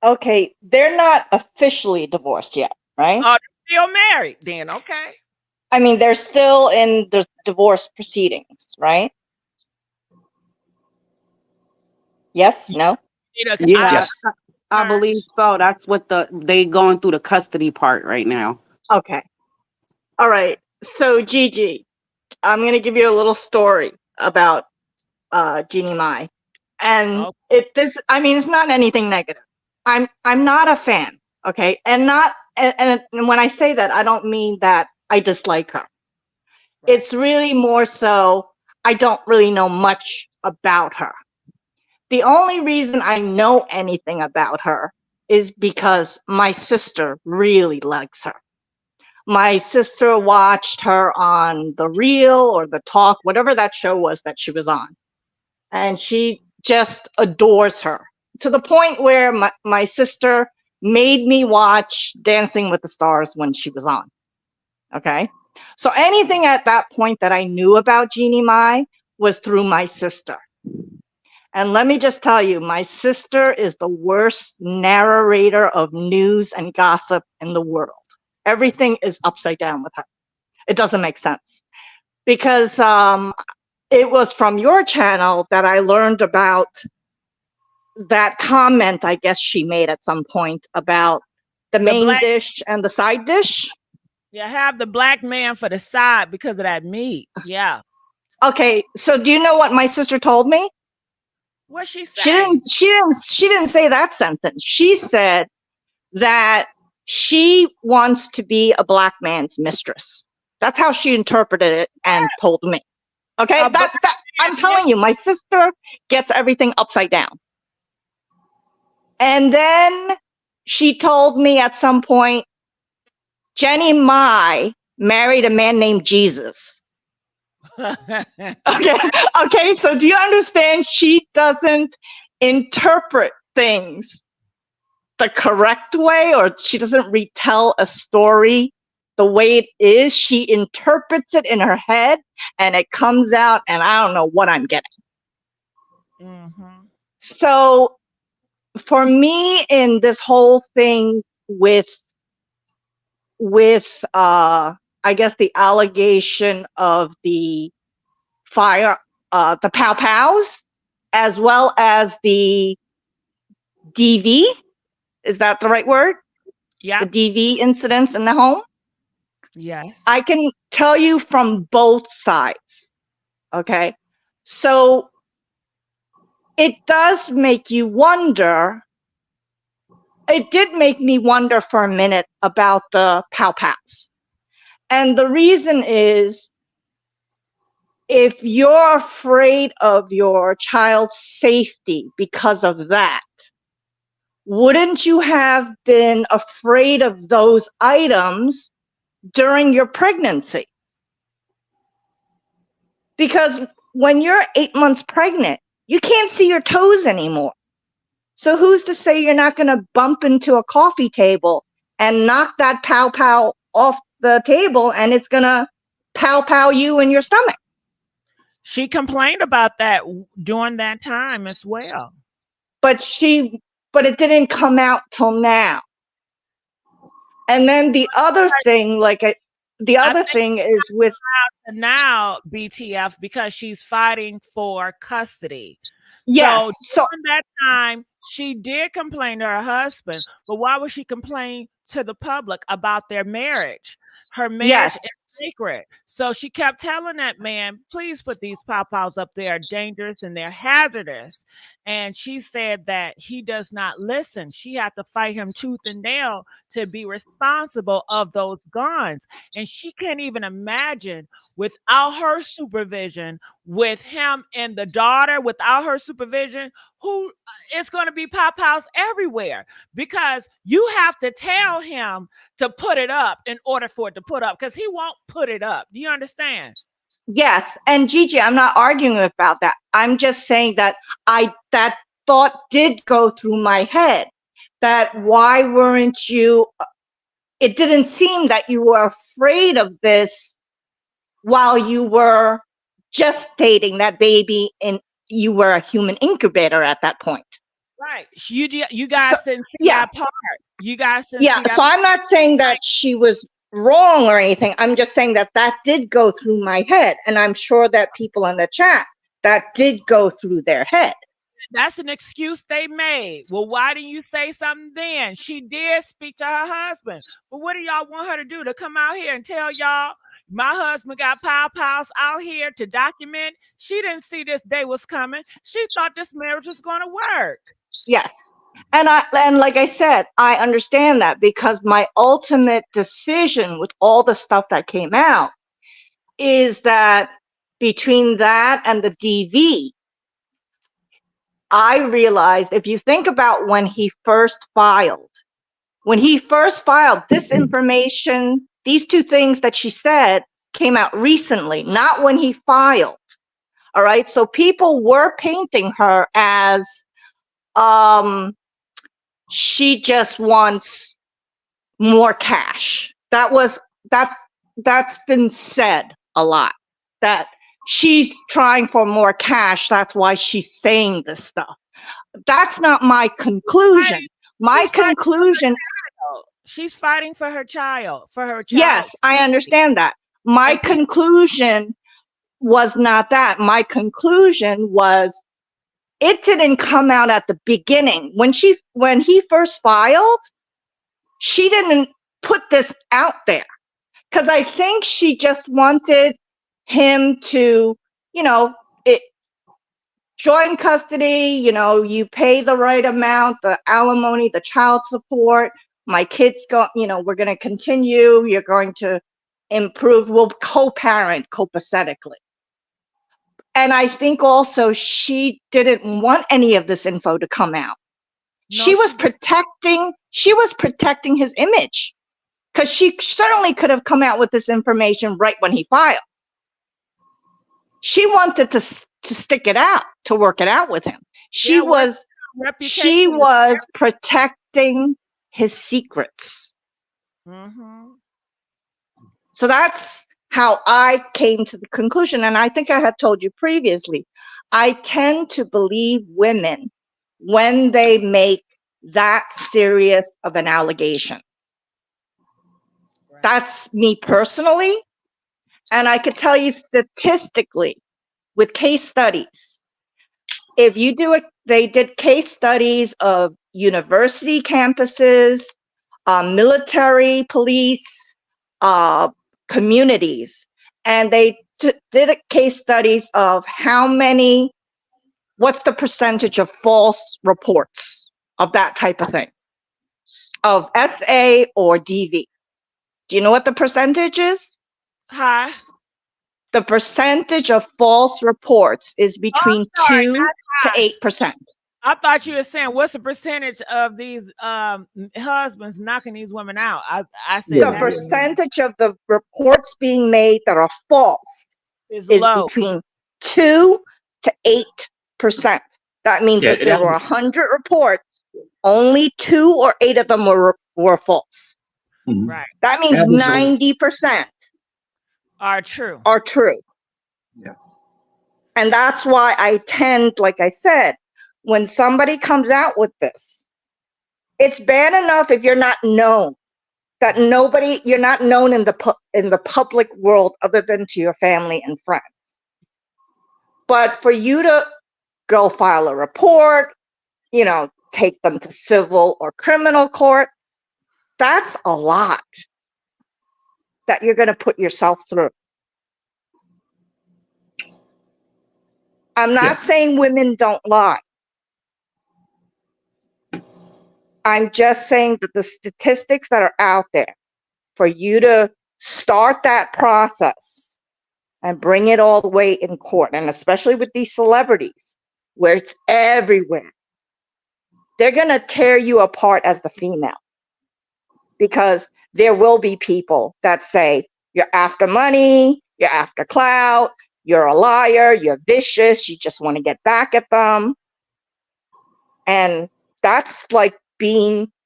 Okay, they're not officially divorced yet, right? Oh, they're still married then, okay. I mean, they're still in the divorce proceedings, right? Yes? No? Yeah, Yes. I believe so. That's what they going through the custody part right now. Okay. All right. So, Gigi, I'm going to give you a little story about Jeannie Mai. And it's not anything negative. I'm not a fan, okay? And when I say that, I don't mean that I dislike her. Right. It's really more so I don't really know much about her. The only reason I know anything about her is because my sister really likes her. My sister watched her on The Real or The Talk, whatever that show was that she was on. And she just adores her to the point where my sister made me watch Dancing with the Stars when she was on. Okay. So anything at that point that I knew about Jeannie Mai was through my sister. And let me just tell you, my sister is the worst narrator of news and gossip in the world. Everything is upside down with her. It doesn't make sense. Because it was from your channel that I learned about that comment, I guess she made at some point about the main dish and the side dish. Yeah, have the black man for the side because of that meat. Yeah. Okay, so do you know what my sister told me? What she said? She didn't say that sentence. She said that she wants to be a black man's mistress. That's how she interpreted it and told me. Okay, I'm telling you, my sister gets everything upside down. And then she told me at some point, Jeannie Mai married a man named Jesus. Okay, so do you understand? She doesn't interpret things the correct way, or she doesn't retell a story the way it is. She interprets it in her head and it comes out, and I don't know what I'm getting. Mm-hmm. So for me, in this whole thing with I guess the allegation of the fire, the pow pows, as well as the DV, is that the right word? Yeah. The DV incidents in the home. Yes. I can tell you from both sides. Okay. So it does make you wonder, it did make me wonder for a minute about the pow pows. And the reason is, if you're afraid of your child's safety because of that, wouldn't you have been afraid of those items during your pregnancy? Because when you're 8 months pregnant, you can't see your toes anymore. So who's to say you're not going to bump into a coffee table and knock that pow pow off the table, and it's going to pow pow you in your stomach? She complained about that during that time as well. But it didn't come out till now. And then the other thing, is with now BTF, because she's fighting for custody. yes. So during that time, she did complain to her husband, but why would she complain to the public about their marriage? Her marriage is sacred. So she kept telling that man, please put these pow-pows up. They are dangerous and they're hazardous. And she said that he does not listen. She had to fight him tooth and nail to be responsible of those guns. And she can't even imagine, without her supervision, with him and the daughter, without her supervision, who it's going to be pow-pows everywhere, because you have to tell him to put it up in order for it to put up, because he won't put it up. Do you understand? Yes. And Gigi, I'm not arguing about that. I'm just saying that that thought did go through my head, that why weren't you, it didn't seem that you were afraid of this while you were gestating that baby and you were a human incubator at that point. Right. You guys didn't see that part. You guys didn't see that so part. I'm not saying that she was wrong or anything. I'm just saying that did go through my head. And I'm sure that people in the chat, that did go through their head. That's an excuse they made. Well, why didn't you say something then? She did speak to her husband. But what do y'all want her to do? To come out here and tell y'all, my husband got pow-pows out here to document? She didn't see this day was coming. She thought this marriage was going to work. Yes. And like I said, I understand that, because my ultimate decision with all the stuff that came out is that between that and the DV, I realized, if you think about when he first filed, this information, these two things that she said came out recently, not when he filed. All right. So people were painting her as, she just wants more cash. That's been said a lot, that she's trying for more cash. That's why she's saying this stuff. That's not my conclusion. My conclusion. She's fighting for her child, Yes, I understand that. My conclusion was not that. My conclusion was, it didn't come out at the beginning. When he first filed, she didn't put this out there, because I think she just wanted him to, join custody, you pay the right amount, the alimony, the child support, my kids we're going to continue, you're going to improve, we'll co-parent copacetically. And I think also she didn't want any of this info to come out. No, she was protecting his image, because she certainly could have come out with this information right when he filed. She wanted to stick it out, to work it out with him. She was protecting his secrets. Mm-hmm. So that's how I came to the conclusion. And I think I had told you previously, I tend to believe women when they make that serious of an allegation. Right. That's me personally. And I could tell you statistically, with case studies, if you do it, they did case studies of university campuses, military, police, communities, and they did a case studies of what's the percentage of false reports of that type of thing. of SA or DV. Do you know what the percentage is? High. The percentage of false reports is between sorry, 2 to high. 8%. I thought you were saying what's the percentage of these husbands knocking these women out? I said The percentage of the reports being made that are false is is low. between 2 to 8%. That means if there were 100 reports, only 2 or 8 of them were false. Right. That means 90% are true. Yeah. And that's why I tend, like I said, when somebody comes out with this, it's bad enough if you're not known, that you're not known in the public world other than to your family and friends. But for you to go file a report, take them to civil or criminal court, that's a lot that you're going to put yourself through. I'm not saying women don't lie. I'm just saying that the statistics that are out there for you to start that process and bring it all the way in court, and especially with these celebrities where it's everywhere, they're going to tear you apart as the female, because there will be people that say you're after money, you're after clout, you're a liar, you're vicious, you just want to get back at them. And that's like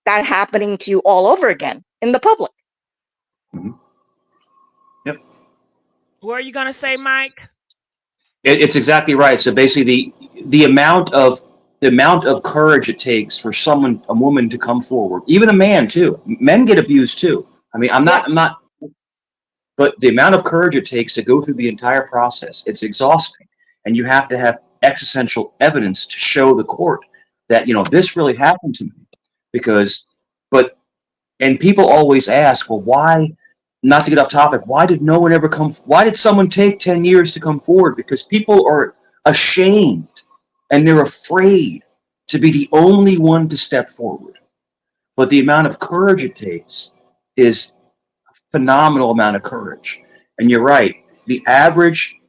that happening to you all over again in the public. Yep. What are you going to say, Mike? It's exactly right. So basically, the amount of courage it takes for a woman to come forward, even a man too. Men get abused too. I mean, I'm not. But the amount of courage it takes to go through the entire process, it's exhausting, and you have to have existential evidence to show the court that this really happened to me. And people always ask, well, why? Not to get off topic, why did no one ever come? Why did someone take 10 years to come forward? Because people are ashamed and they're afraid to be the only one to step forward. But the amount of courage it takes is a phenomenal amount of courage. And you're right, the average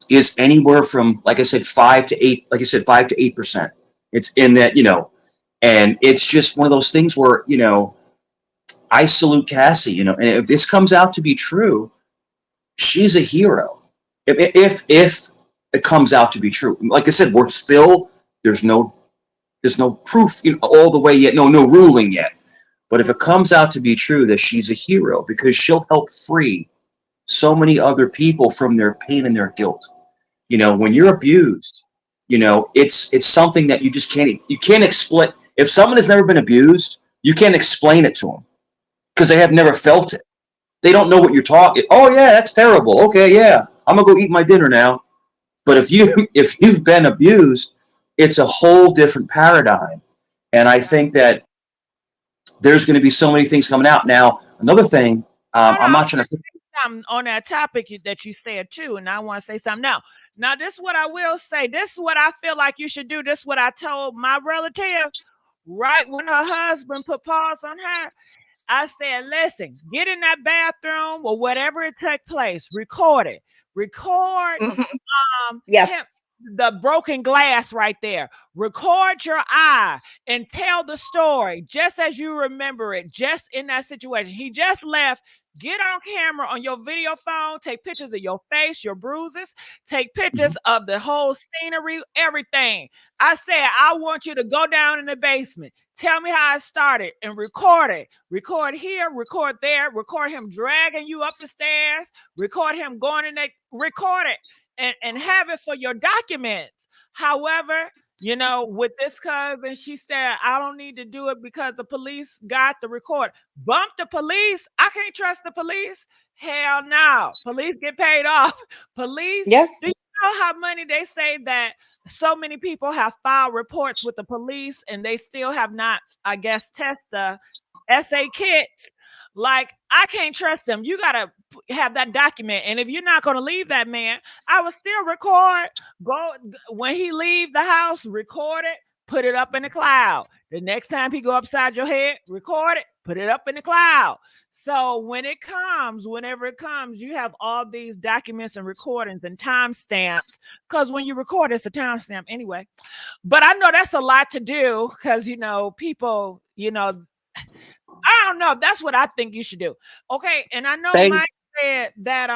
is anywhere from, like I said, 5 to 8. Like I said, 5 to 8%. It's in that, and it's just one of those things where I salute Cassie, and if this comes out to be true, she's a hero. If it comes out to be true, like I said, there's no proof all the way yet, no ruling yet. But if it comes out to be true that she's a hero, because she'll help free so many other people from their pain and their guilt. When you're abused, it's something that you can't explain. If someone has never been abused, you can't explain it to them, because they have never felt it. They don't know what you're talking. Oh yeah, that's terrible. Okay, yeah, I'm gonna go eat my dinner now. But if you've been abused, it's a whole different paradigm. And I think that there's going to be so many things coming out. Now, another thing, I'm not trying to say something on that topic that you said too, and I want to say something now. Now, this is what I will say. This is what I feel like you should do. This is what I told my relative right when her husband put pause on her. I said, listen, get in that bathroom or whatever it took place, record it. Record the broken glass right there. Record your eye and tell the story just as you remember it, just in that situation. He just left. Get on camera on your video phone, take pictures of your face, your bruises, take pictures of the whole scenery, everything. I said, I want you to go down in the basement. Tell me how it started and record it. Record here, record there, record him dragging you up the stairs, record him going in there, record it and have it for your documents. However, with this cousin, she said, I don't need to do it because the police got the record. Bump the police. I can't trust the police. Hell no. Police get paid off. Police. Yes. Do you know how many they say that so many people have filed reports with the police and they still have not, I guess, test the SA kits? Like, I can't trust them. You got to have that document. And if you're not going to leave that man, I would still record. Go when he leave the house, record it, put it up in the cloud. The next time he go upside your head, record it, put it up in the cloud. So whenever it comes, you have all these documents and recordings and timestamps. Because when you record, it's a timestamp anyway. But I know that's a lot to do because, people, I don't know. That's what I think you should do. Okay. And I know Thank Mike said that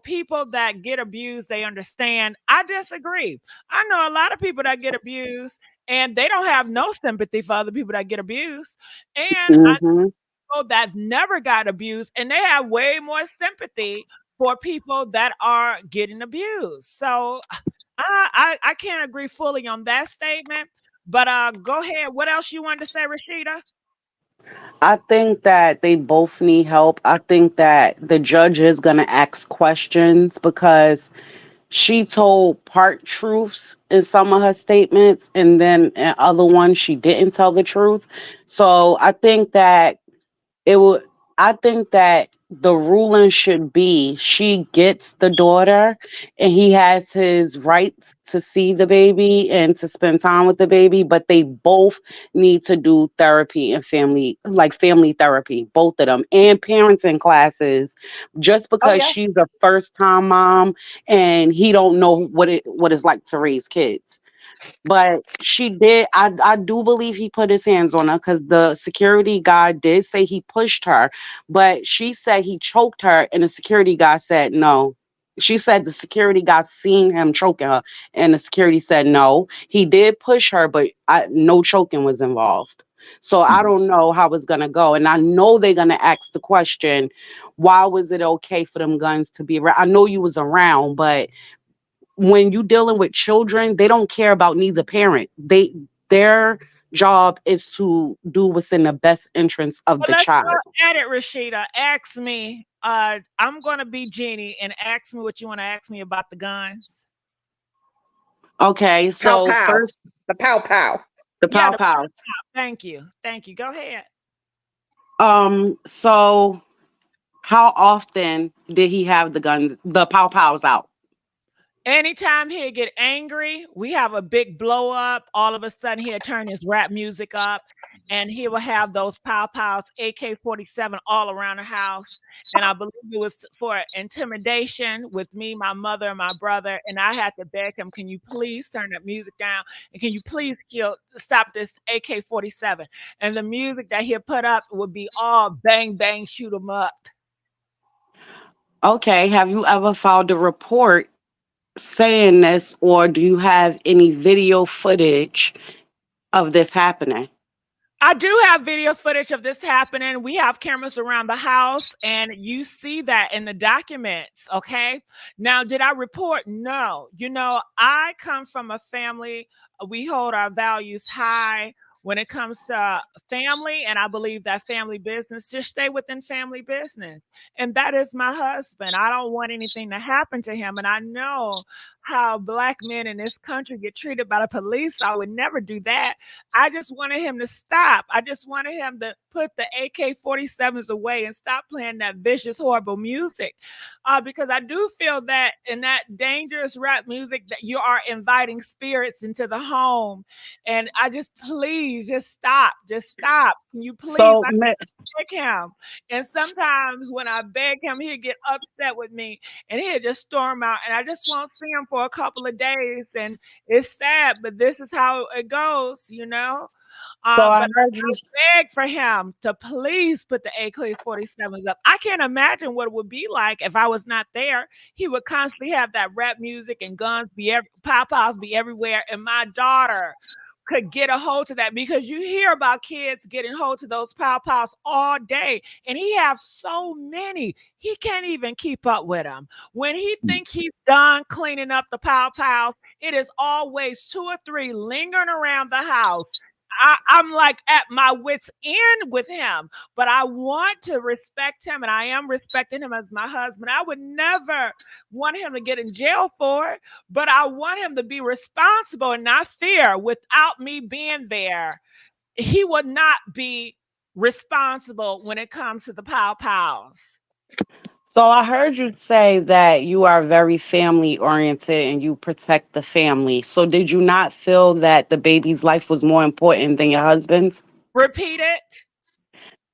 people that get abused, they understand. I disagree. I know a lot of people that get abused and they don't have no sympathy for other people that get abused. And I mm-hmm. know that never got abused and they have way more sympathy for people that are getting abused. So I can't agree fully on that statement. But go ahead. What else you wanted to say, Rashida? I think that they both need help. I think that the judge is going to ask questions because she told part truths in some of her statements, and then in other ones she didn't tell the truth. So it would I think that the ruling should be she gets the daughter and he has his rights to see the baby and to spend time with the baby, but they both need to do therapy and family therapy, both of them, and parenting classes. Just Oh because yeah. she's a first time mom and he don't know what it's like to raise kids. But she did. I do believe he put his hands on her because the security guy did say he pushed her, but she said he choked her, and the security guy said no. She said the security guy seen him choking her, and the security said no. He did push her, but no choking was involved. So I don't know how it's gonna go, and I know they're gonna ask the question, why was it okay for them guns to be around? I know you was around, but when you dealing with children, they don't care about neither parent. Their job is to do what's in the best interest of Well, the let's child. go at it, Rashida. Ask me. I'm gonna be Jeannie and ask me what you want to ask me about the guns. Okay, Pow so pow. first The pow pow. the Yeah, pow pows. thank you. Thank you. Go ahead. So how often did he have the pow pows out? Anytime he'll get angry, we have a big blow up. All of a sudden, he'll turn his rap music up and he will have those pow pows, AK-47 all around the house. And I believe it was for intimidation with me, my mother, and my brother. And I had to beg him, can you please turn that music down? And can you please stop this AK-47? And the music that he'll put up would be all bang, bang, shoot 'em up. Okay, have you ever filed a report saying this, or do you have any video footage of this happening? I do have video footage of this happening. We have cameras around the house, and you see that in the documents. Okay. Now, did I report? No. I come from a family, we hold our values high when it comes to family, and I believe that family business, just stay within family business. And that is my husband. I don't want anything to happen to him. And I know how Black men in this country get treated by the police. I would never do that. I just wanted him to stop. I just wanted him to put the AK-47s away and stop playing that vicious, horrible music. Because I do feel that in that dangerous rap music that you are inviting spirits into the home. And I just, please, just stop. Just stop. Can you please? So I beg him. And sometimes when I beg him, he'll get upset with me and he'll just storm out. And I just won't see him for a couple of days. And it's sad, but this is how it goes. so I But heard you. I beg for him to please put the AK-47s up. I can't imagine what it would be like if I was not there. He would constantly have that rap music and guns pow-pows be everywhere. And my daughter could get a hold to that because you hear about kids getting hold to those pow-pows all day. And he have so many, he can't even keep up with them. When he think he's done cleaning up the pow-pows, it is always 2 or 3 lingering around the house. I'm like at my wit's end with him, but I want to respect him and I am respecting him as my husband. I would never want him to get in jail for it, but I want him to be responsible and not fear. Without me being there, he would not be responsible when it comes to the pow pows. So I heard you say that you are very family oriented and you protect the family. So did you not feel that the baby's life was more important than your husband's? Repeat it.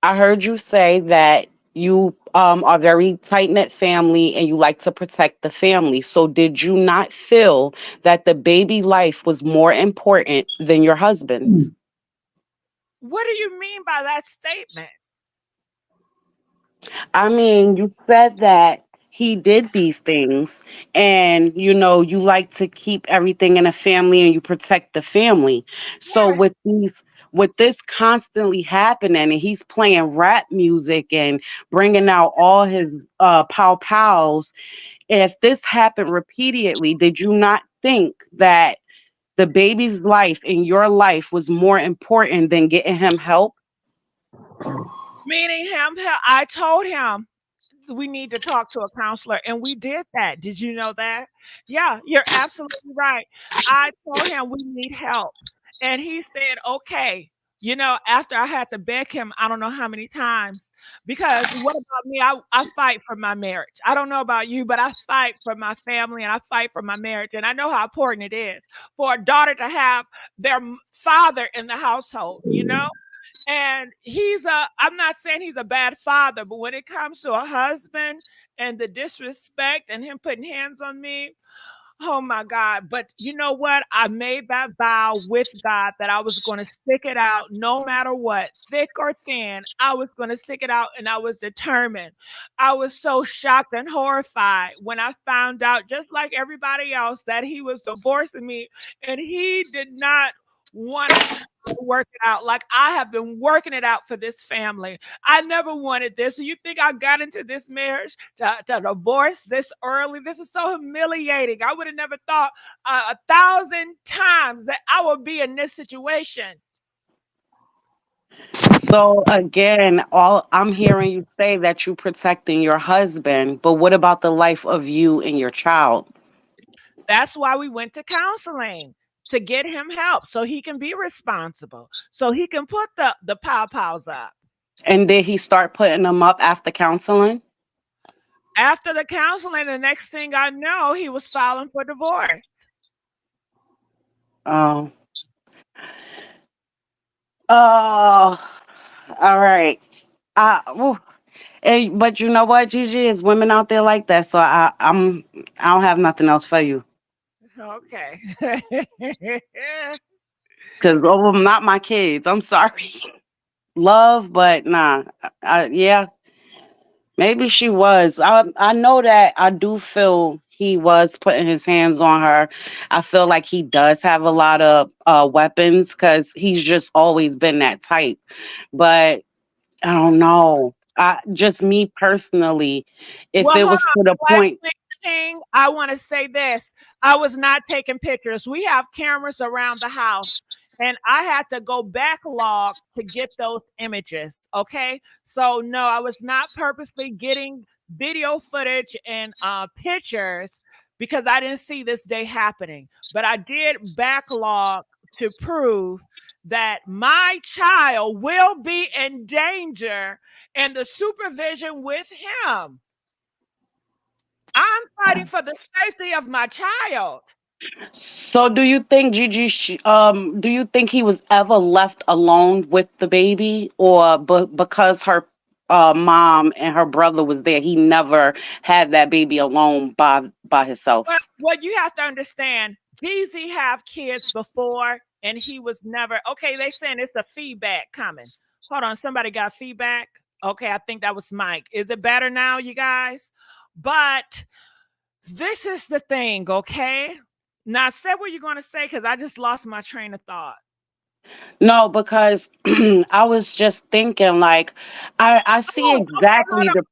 I heard you say that you are very tight knit family and you like to protect the family. So did you not feel that the baby life was more important than your husband's? What do you mean by that statement? I mean, you said that he did these things and you like to keep everything in a family and you protect the family. So Yes. with this constantly happening and he's playing rap music and bringing out all his pow pows, if this happened repeatedly, did you not think that the baby's life and your life was more important than getting him help? Meaning him, I told him we need to talk to a counselor, and we did that. Did you know that? Yeah, you're absolutely right. I told him we need help, and he said, "Okay." After I had to beg him, I don't know how many times, because what about me? I fight for my marriage. I don't know about you, but I fight for my family and I fight for my marriage, and I know how important it is for a daughter to have their father in the household. And I'm not saying he's a bad father, but when it comes to a husband and the disrespect and him putting hands on me, oh my God. But you know what? I made that vow with God that I was going to stick it out no matter what, thick or thin. I was going to stick it out and I was determined. I was so shocked and horrified when I found out, just like everybody else, that he was divorcing me and he did not want to try to work it out like I have been working it out for this family. I never wanted this. So you think I got into this marriage to divorce this early? This is so humiliating. I would have never thought 1,000 times that I would be in this situation. So again, all I'm hearing you say that you protecting your husband, but what about the life of you and your child? That's why we went to counseling, to get him help so he can be responsible, so he can put the pow pows up. And did he start putting them up after counseling? After the counseling, the next thing I know, he was filing for divorce. Oh, oh, all right. Woo. But you know what, Gigi, is women out there like that. So I don't have nothing else for you Okay. because of them not my kids. I'm sorry. Love, but nah. Yeah, maybe she was. I know that I do feel he was putting his hands on her. I feel like he does have a lot of weapons because he's just always been that type. But I don't know. I just me personally, if Well, it hold was to on. the Last point, thing, I want to say this. I was not taking pictures. We have cameras around the house, and I had to go backlog to get those images. Okay. So, no, I was not purposely getting video footage and pictures because I didn't see this day happening. But I did backlog to prove that my child will be in danger and the supervision with him. I'm fighting for the safety of my child. so do you think Gigi? Do you think he was ever left alone with the baby, or because her mom and her brother was there, he never had that baby alone by But himself? what you have to understand, Jeezy have kids before, and he was never okay. They saying it's a feedback coming. Hold on, somebody got feedback. Okay, I think that was Mike. Is it better now, you guys? But this is the thing, okay? Now, say what you're going to say because I just lost my train of thought. No, because I was just thinking, like, I see Oh, okay, hold exactly on. the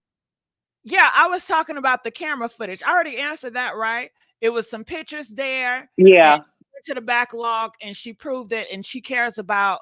Yeah, I was talking about the camera footage. I already answered that, right? It was some pictures there, and yeah. went to the backlog, and she proved it, and she cares about.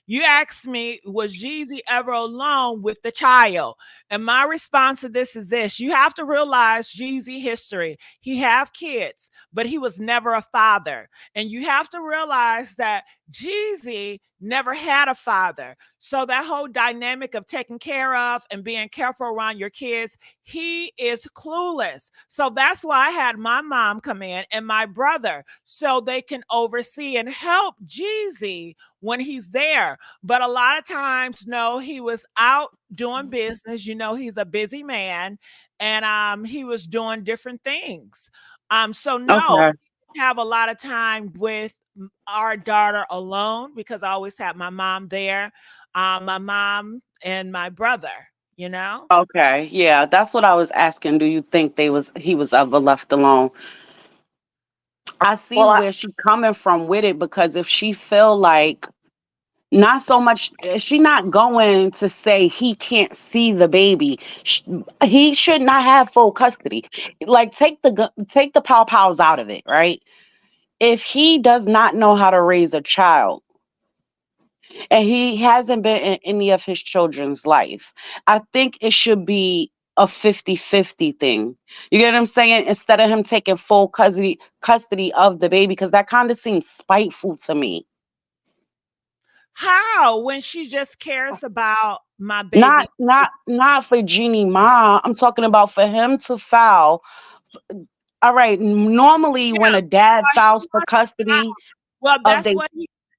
You asked me, was Jeezy ever alone with the child? And my response to this is this. You have to realize Jeezy history. He have kids, but he was never a father. And you have to realize that Jeezy never had a father. So that whole dynamic of taking care of and being careful around your kids, he is clueless. So that's why I had my mom come in and my brother so they can oversee and help Jeezy when he's there. But a lot of times, no, he was out doing business. He's a busy man, and he was doing different things. So no, Okay. have a lot of time with our daughter alone because I always had my mom there, my mom and my brother, you know? Okay. Yeah, that's what I was asking. Do you think he was ever left alone? I see Well, where she coming from with it, because if she feel like, not so much, she not going to say he can't see the baby. He should not have full custody. Like, take the pow pows out of it, right? If he does not know how to raise a child, and he hasn't been in any of his children's life, I think it should be a 50-50 thing. You get what I'm saying? Instead of him taking full custody of the baby, because that kind of seems spiteful to me. How when she just cares about my Not baby? not not for Jeannie Ma. I'm talking about for him to file. All right. Normally, Yeah, when a dad he files for wants to file. custody Well, of that's the, what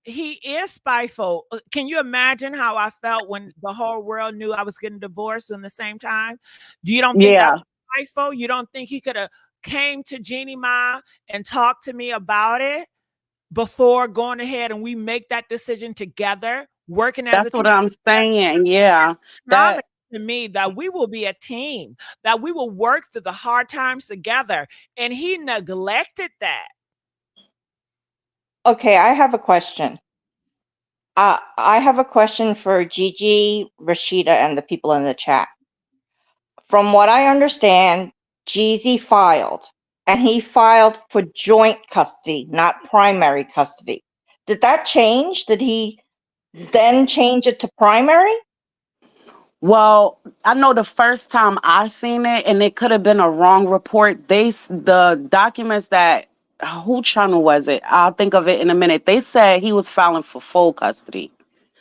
he is spiteful. Can you imagine how I felt when the whole world knew I was getting divorced in the same time? You don't think that yeah, was spiteful? You don't think he could have came to Jeannie Ma and talked to me about it before going ahead and we make that decision together, working as a that's team? what I'm saying. Yeah, Promise that to me that we will be a team, that we will work through the hard times together. And he neglected that. okay, I have a question. I have a question for Gigi, Rashida, and the people in the chat. From what I understand, Jeezy filed, and he filed for joint custody, not primary custody. Did that change? Did he then change it to primary? Well, I know the first time I seen it, and it could have been a wrong report. The documents that, who channel was it? I'll think of it in a minute. They said he was filing for full custody.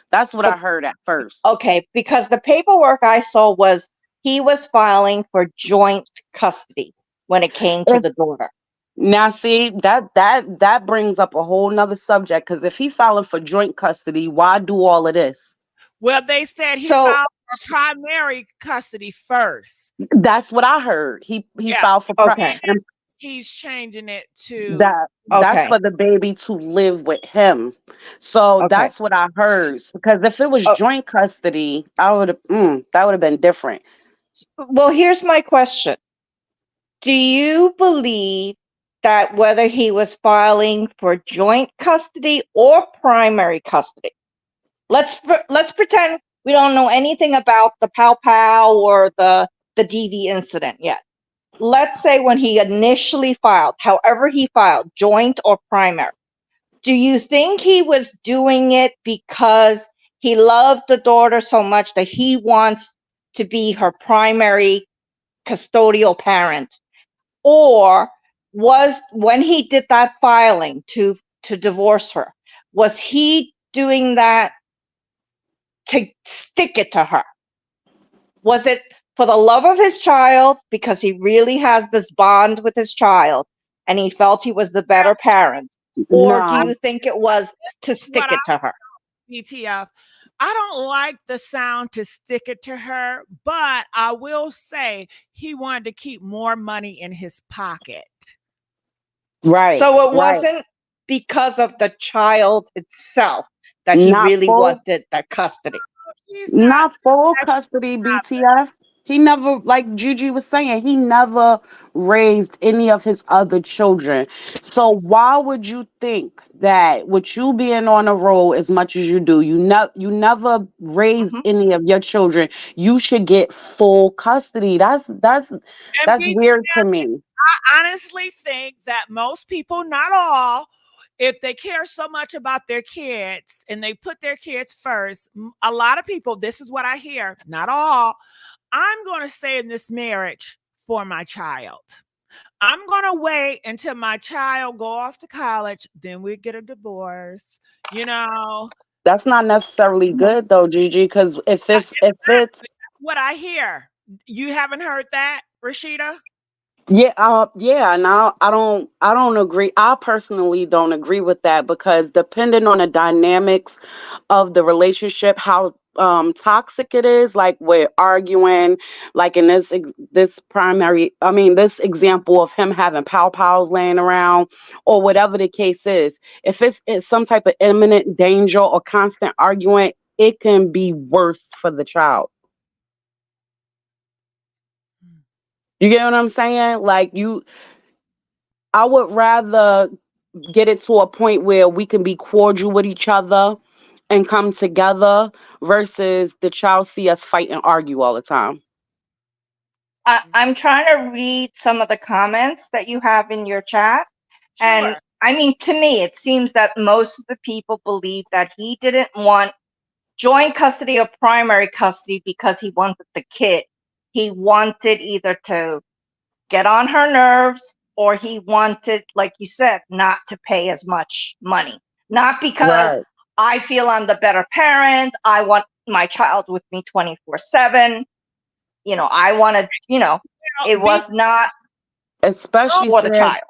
That's what I heard at first. Okay, because the paperwork I saw was he was filing for joint custody when it came to If the daughter. Now, see, that brings up a whole nother subject. Because if he filing for joint custody, why do all of this? Well, they said he So, filed for primary custody first. That's what I heard. He Yeah. filed for okay, and He's changing it to that's okay, for the baby to live with him. So okay. that's what I S- heard. Because if it was oh, joint custody, that would have been different. well, here's my question. Do you believe that whether he was filing for joint custody or primary custody, let's pretend we don't know anything about the Pow Pow or the DV incident yet. Let's say when he initially filed, however he filed, joint or primary, do you think he was doing it because he loved the daughter so much that he wants to be her primary custodial parent? Or was when he did that filing to divorce her, was he doing that to stick it to her? Was it for the love of his child because he really has this bond with his child and he felt he was the better parent? Or do No, you think it was to what stick I it to her? BTF. I don't like the sound to stick it to her, but I will say he wanted to keep more money in his pocket. right, So it right. wasn't because of the child itself that he Not really full wanted that custody. He's not Not full that's custody, not BTF. He never, like Gigi was saying, he never raised any of his other children. So why would you think that with you being on a roll as much as you do, you never raised Mhm. any of your children, you should get full custody. and That's BTF. weird to me. I honestly think that most people, not all, if they care so much about their kids and they put their kids first, a lot of people, this is what I hear, not all, I'm going to stay in this marriage for my child. I'm going to wait until my child go off to college, then we get a divorce. You know, That's not necessarily good though, Gigi, because if I- it's what I hear. You haven't heard that? Rashida? Yeah. Now I don't agree. I personally don't agree with that because depending on the dynamics of the relationship, how toxic it is, like we're arguing, like in this example of him having pow pows laying around, or whatever the case is. If it's some type of imminent danger or constant arguing, it can be worse for the child. You get what I'm saying? I would rather get it to a point where we can be cordial with each other and come together versus the child see us fight and argue all the time. I'm trying to read some of the comments that you have in your chat. And Sure. I mean, to me, it seems that most of the people believe that he didn't want joint custody or primary custody because he wanted the kid. He wanted either to get on her nerves or he wanted, like you said, not to pay as much money. Not because Right. I feel I'm the better parent, I want my child with me 24/7. I wanted, it Be was not Especially for the since child.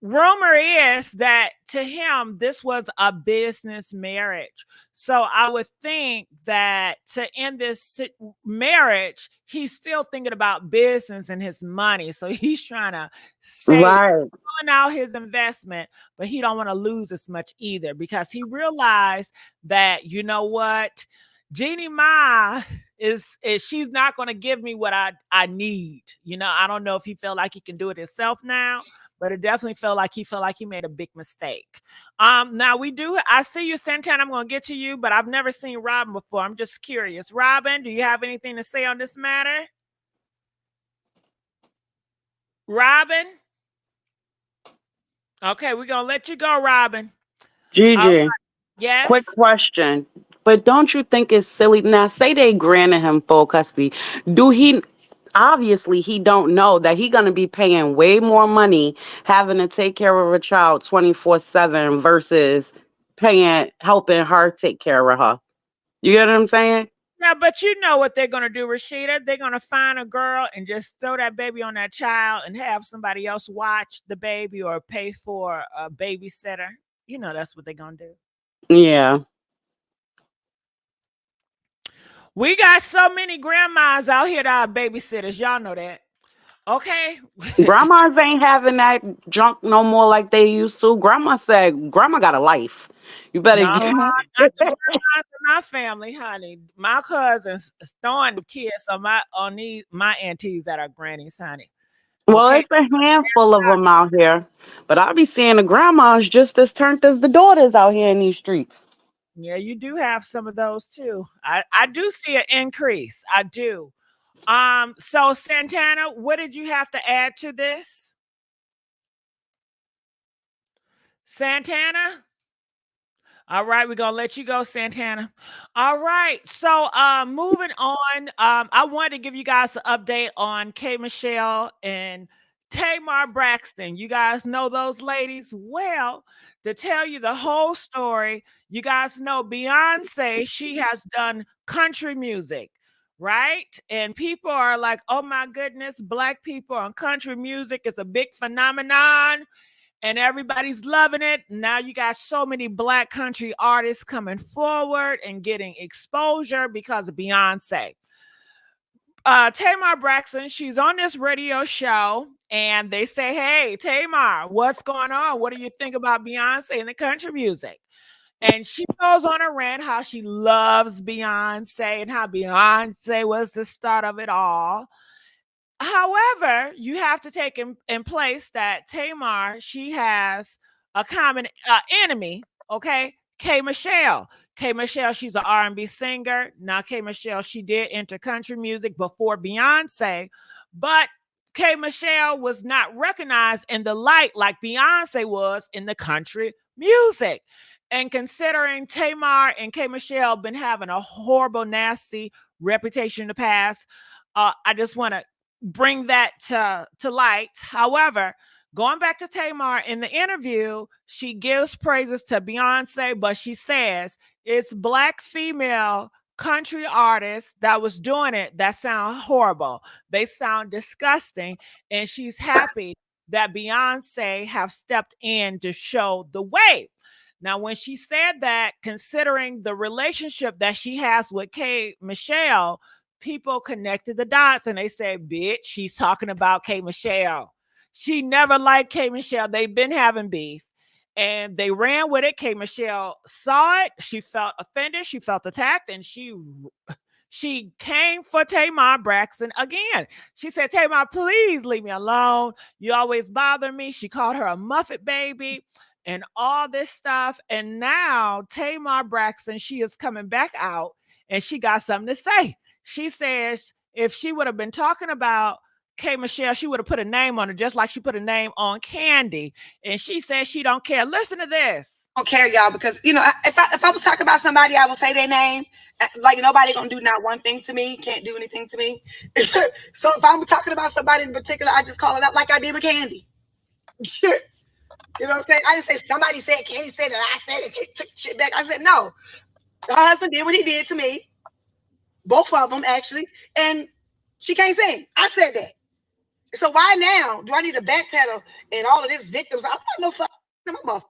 rumor is that to him this was a business marriage, so I would think that to end this marriage he's still thinking about business and his money, so he's trying to save right. out his investment, but he don't want to lose as much either because he realized that, you know what, Jeannie Mai is she's not going to give me what I need. I don't know if he felt like he can do it himself now, but it definitely felt like he made a big mistake. Now I see you, Santana. I'm going to get to you, but I've never seen Robin before. I'm just curious. Robin, do you have anything to say on this matter? Robin? Okay, we're going to let you go, Robin. Gigi, quick Yes? question. But don't you think it's silly? Now, say they granted him full custody. Do he obviously he don't know that he gonna be paying way more money having to take care of a child 24/7 versus helping her take care of her. You get what I'm saying? Yeah, but you know what they're gonna do, Rashida? They're gonna find a girl and just throw that baby on that child and have somebody else watch the baby or pay for a babysitter. You know that's what they're gonna do. Yeah. We got so many grandmas out here that are babysitters. Y'all know that. Okay. Grandmas ain't having that junk no more like they used to. Grandma said, Grandma got a life. You better No, get. Hmm. not the grandmas in my family, honey. My cousins is throwing kids on these my aunties that are grannies, honey. Well, Okay. it's a handful of them out here, but I be seeing the grandmas just as turned as the daughters out here in these streets. Yeah, you do have some of those too. I do see an increase. I do. So Santana, what did you have to add to this? Santana? All right, we're gonna let you go, Santana. All right, so moving on. I wanted to give you guys an update on K Michelle and Tamar Braxton. You guys know those ladies well. To tell you the whole story, you guys know Beyonce, she has done country music, right? And people are like, oh my goodness, black people on country music is a big phenomenon and everybody's loving it. Now you got so many black country artists coming forward and getting exposure because of Beyonce. Tamar Braxton, she's on this radio show, and they say, "Hey, Tamar, what's going on? What do you think about Beyonce and the country music?" And she goes on a rant how she loves Beyonce and how Beyonce was the start of it all. However, you have to take in place that Tamar, she has a common enemy, okay? K Michelle. K Michelle, she's an R&B singer. Now, K Michelle, she did enter country music before Beyonce, but K Michelle was not recognized in the light like Beyonce was in the country music. And considering Tamar and K Michelle been having a horrible, nasty reputation in the past, I just want to bring that to light. However, going back to Tamar in the interview, she gives praises to Beyonce, but she says it's black female country artists that was doing it that sound horrible. They sound disgusting. And she's happy that Beyonce have stepped in to show the way. Now, when she said that, considering the relationship that she has with K. Michelle, people connected the dots and they said, bitch, she's talking about K. Michelle. She never liked K. Michelle. They've been having beef and they ran with it. K. Michelle saw it. She felt offended. She felt attacked and she came for Tamar Braxton again. She said, Tamar, please leave me alone. You always bother me. She called her a Muffet baby and all this stuff. And now Tamar Braxton, she is coming back out and she got something to say. She says if she would have been talking about K. Michelle, she would have put a name on her, just like she put a name on Candy. And she says she don't care. Listen to this. I don't care, y'all, because, you know, if I was talking about somebody, I would say their name. Like, nobody gonna do not one thing to me, can't do anything to me. So if I'm talking about somebody in particular, I just call it out like I did with Candy. You know what I'm saying? I didn't say somebody said, Candy said that I said it, took shit back. I said, no. Her husband did what he did to me. Both of them, actually. And she can't sing. I said that. So why now do I need to backpedal and all of this victims? I'm not no fuck. I'm a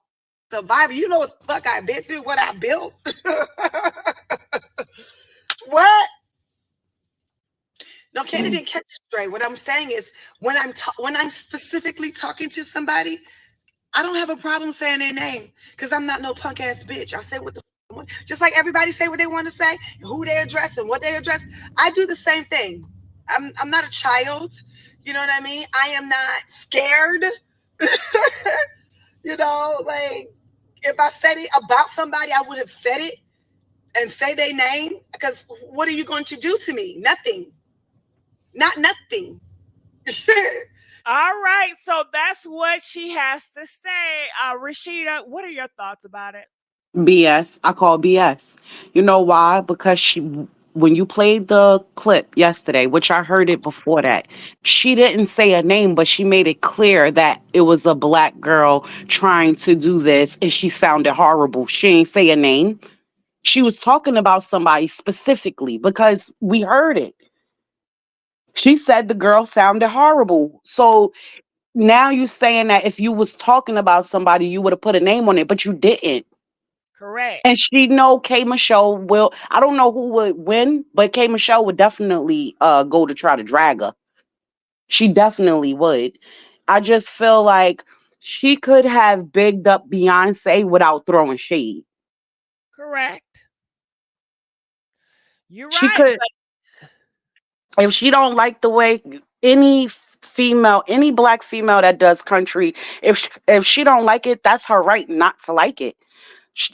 survivor. You know what the fuck I've been through, what I built. What? No, Candy didn't catch it straight. What I'm saying is when I'm specifically talking to somebody, I don't have a problem saying their name because I'm not no punk ass bitch. I say what the just like everybody say what they want to say, who they address and what they address. I do the same thing. I'm not a child. You know what I mean? I am not scared. You know, like if I said it about somebody, I would have said it and say their name. Because what are you going to do to me? Nothing. Not nothing. All right, so that's what she has to say. Rashida, what are your thoughts about it? BS. I call BS. You know why? Because when you played the clip yesterday, which I heard it before that, she didn't say a name, but she made it clear that it was a black girl trying to do this, and she sounded horrible. She ain't say a name. She was talking about somebody specifically because we heard it. She said the girl sounded horrible. So now you're saying that if you was talking about somebody, you would have put a name on it, but you didn't. Correct. And she know K Michelle will. I don't know who would win, but K Michelle would definitely go to try to drag her. She definitely would. I just feel like she could have bigged up Beyonce without throwing shade. Correct. You're She right. could, if she don't like the way any female, any black female that does country, if she don't like it, that's her right not to like it.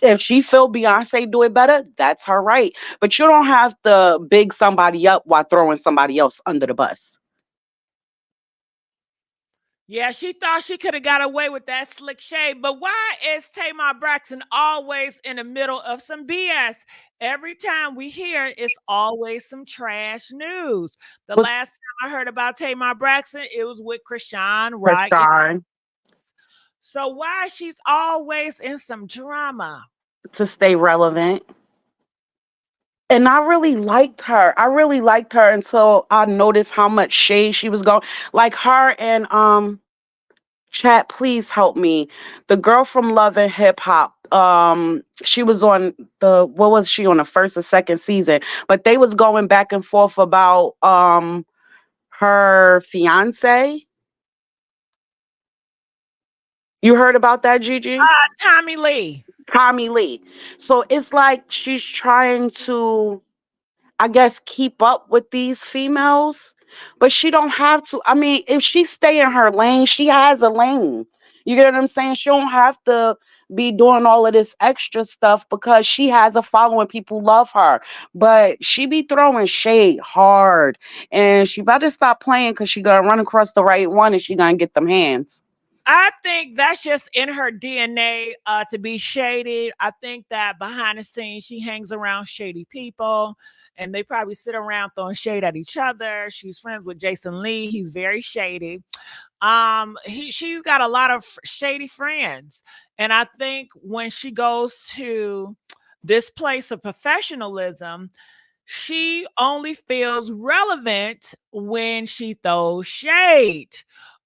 If she feel Beyonce do it better, that's her right. But you don't have to big somebody up while throwing somebody else under the bus. Yeah, she thought she could have got away with that slick shade, but why is Tamar Braxton always in the middle of some BS? Every time we hear it's always some trash news. The But last time I heard about Tamar Braxton, it was with Chrisean Rock. Chrisean, So why she's always in some drama? to stay relevant. And I really liked her. I really liked her until I noticed how much shade she was going. Like her and chat, please help me. The girl from Love and Hip Hop. She was on what was she on the first or second season? But they was going back and forth about her fiance. You heard about that, Gigi? Tommy Lee. Tommy Lee. So it's like she's trying to, I guess, keep up with these females, but she don't have to. I mean, if she stay in her lane, she has a lane. You get what I'm saying? She don't have to be doing all of this extra stuff because she has a following. People love her, but she be throwing shade hard, and she better stop playing because she gonna run across the right one and she gonna get them hands. I think that's just in her DNA to be shady. I think that behind the scenes, she hangs around shady people and they probably sit around throwing shade at each other. She's friends with Jason Lee. He's very shady. She's got a lot of shady friends. And I think when she goes to this place of professionalism, She only feels relevant when she throws shade.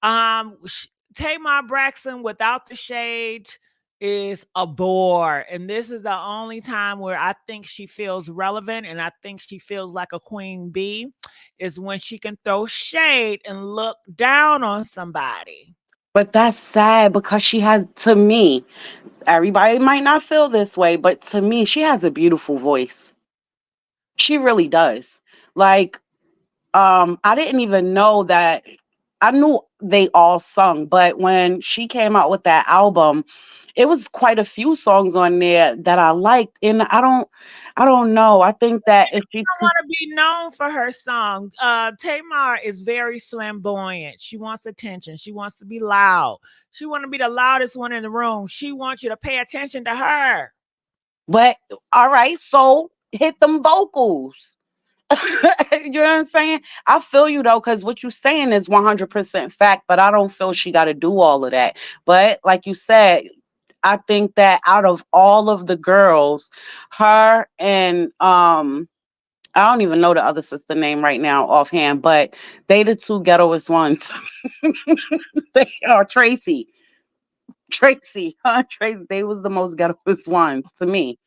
Tamar Braxton without the shade is a bore. And this is the only time where I think she feels relevant and I think she feels like a queen bee is when she can throw shade and look down on somebody. But that's sad because she has, to me, everybody might not feel this way, but to me, she has a beautiful voice. She really does. Like, I didn't even know that. I knew they all sung, but when she came out with that album, it was quite a few songs on there that I liked. And I don't know. I think that if she Don't want to be known for her song. Tamar is very flamboyant. She wants attention. She wants to be loud. She want to be the loudest one in the room. She wants you to pay attention to her. but all right, so hit them vocals. You know what I'm saying? I feel you though, because what you're saying is 100% fact, but I don't feel she got to do all of that. But like you said, I think that out of all of the girls, her and I don't even know the other sister name right now offhand, but they the two ghettoest ones. They are Tracy, huh? Tracy. They was the most ghettoest ones to me.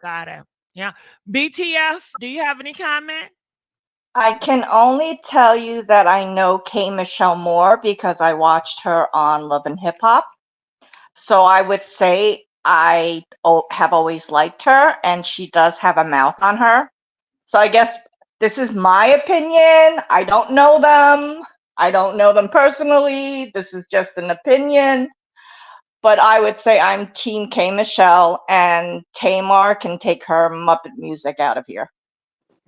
Got it. Yeah. BTF, do you have any comment? I can only tell you that I know K. Michelle Moore because I watched her on Love and Hip Hop. So I would say I have always liked her, and she does have a mouth on her. So I guess this is my opinion. I don't know them. I don't know them personally. This is just an opinion. But I would say I'm Team K. Michelle, and Tamar can take her Muppet music out of here.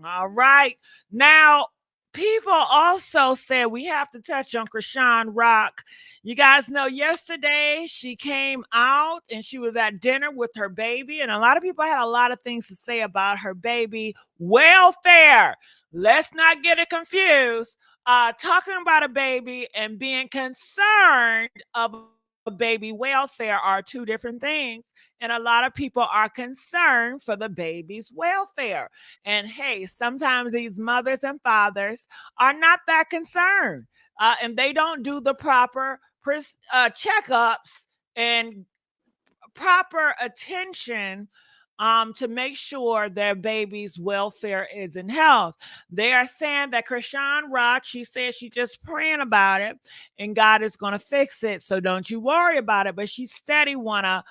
All right. Now, people also said we have to touch on Chrisean Rock. You guys know yesterday she came out and she was at dinner with her baby, and a lot of people had a lot of things to say about her baby welfare. Let's not get it confused. Talking about a baby and being concerned of a baby welfare are two different things. And a lot of people are concerned for the baby's welfare. And hey, sometimes these mothers and fathers are not that concerned, and they don't do the proper checkups and proper attention to make sure their baby's welfare is in health. They are saying that Chrisean Rock, she said she just praying about it and God is going to fix it. So don't you worry about it. But she steady want to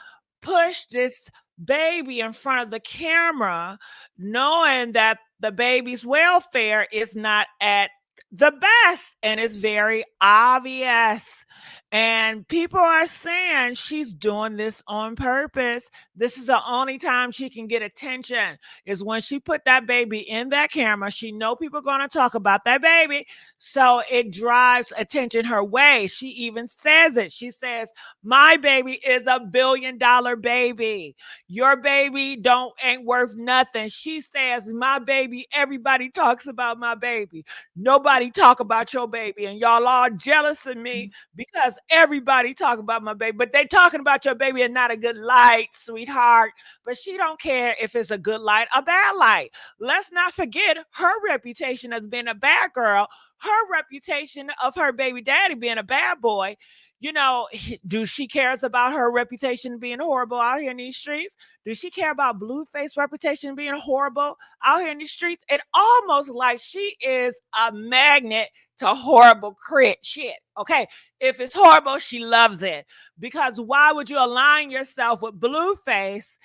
push this baby in front of the camera, knowing that the baby's welfare is not at the best and it's very obvious. And people are saying she's doing this on purpose. This is the only time she can get attention is when she put that baby in that camera. She know people are going to talk about that baby, so it drives attention her way. She even says it. She says, "My baby is $1 billion baby. Your baby ain't worth nothing." She says, "My baby, everybody talks about my baby. Nobody talk about your baby, and y'all all jealous of me because everybody talk about my baby, but they talking about your baby in not a good light, sweetheart." But she don't care if it's a good light or bad light. Let's not forget her reputation as being a bad girl, her reputation of her baby daddy being a bad boy. You know, do she cares about her reputation being horrible out here in these streets? Does she care about Blueface reputation being horrible out here in the streets? It almost like she is a magnet to horrible crit shit. Okay. If it's horrible, she loves it. Because why would you align yourself with Blueface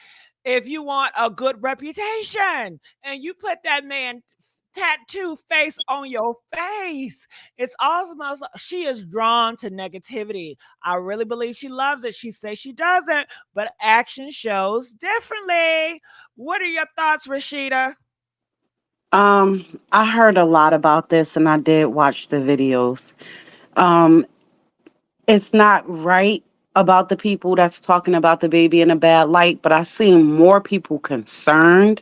if you want a good reputation? And you put that man tattoo face on your face. It's almost she is drawn to negativity. I really believe she loves it. She says she doesn't, but action shows differently. What are your thoughts, Rashida? I heard a lot about this and I did watch the videos. Um, it's not right about the people that's talking about the baby in a bad light, but I seen more people concerned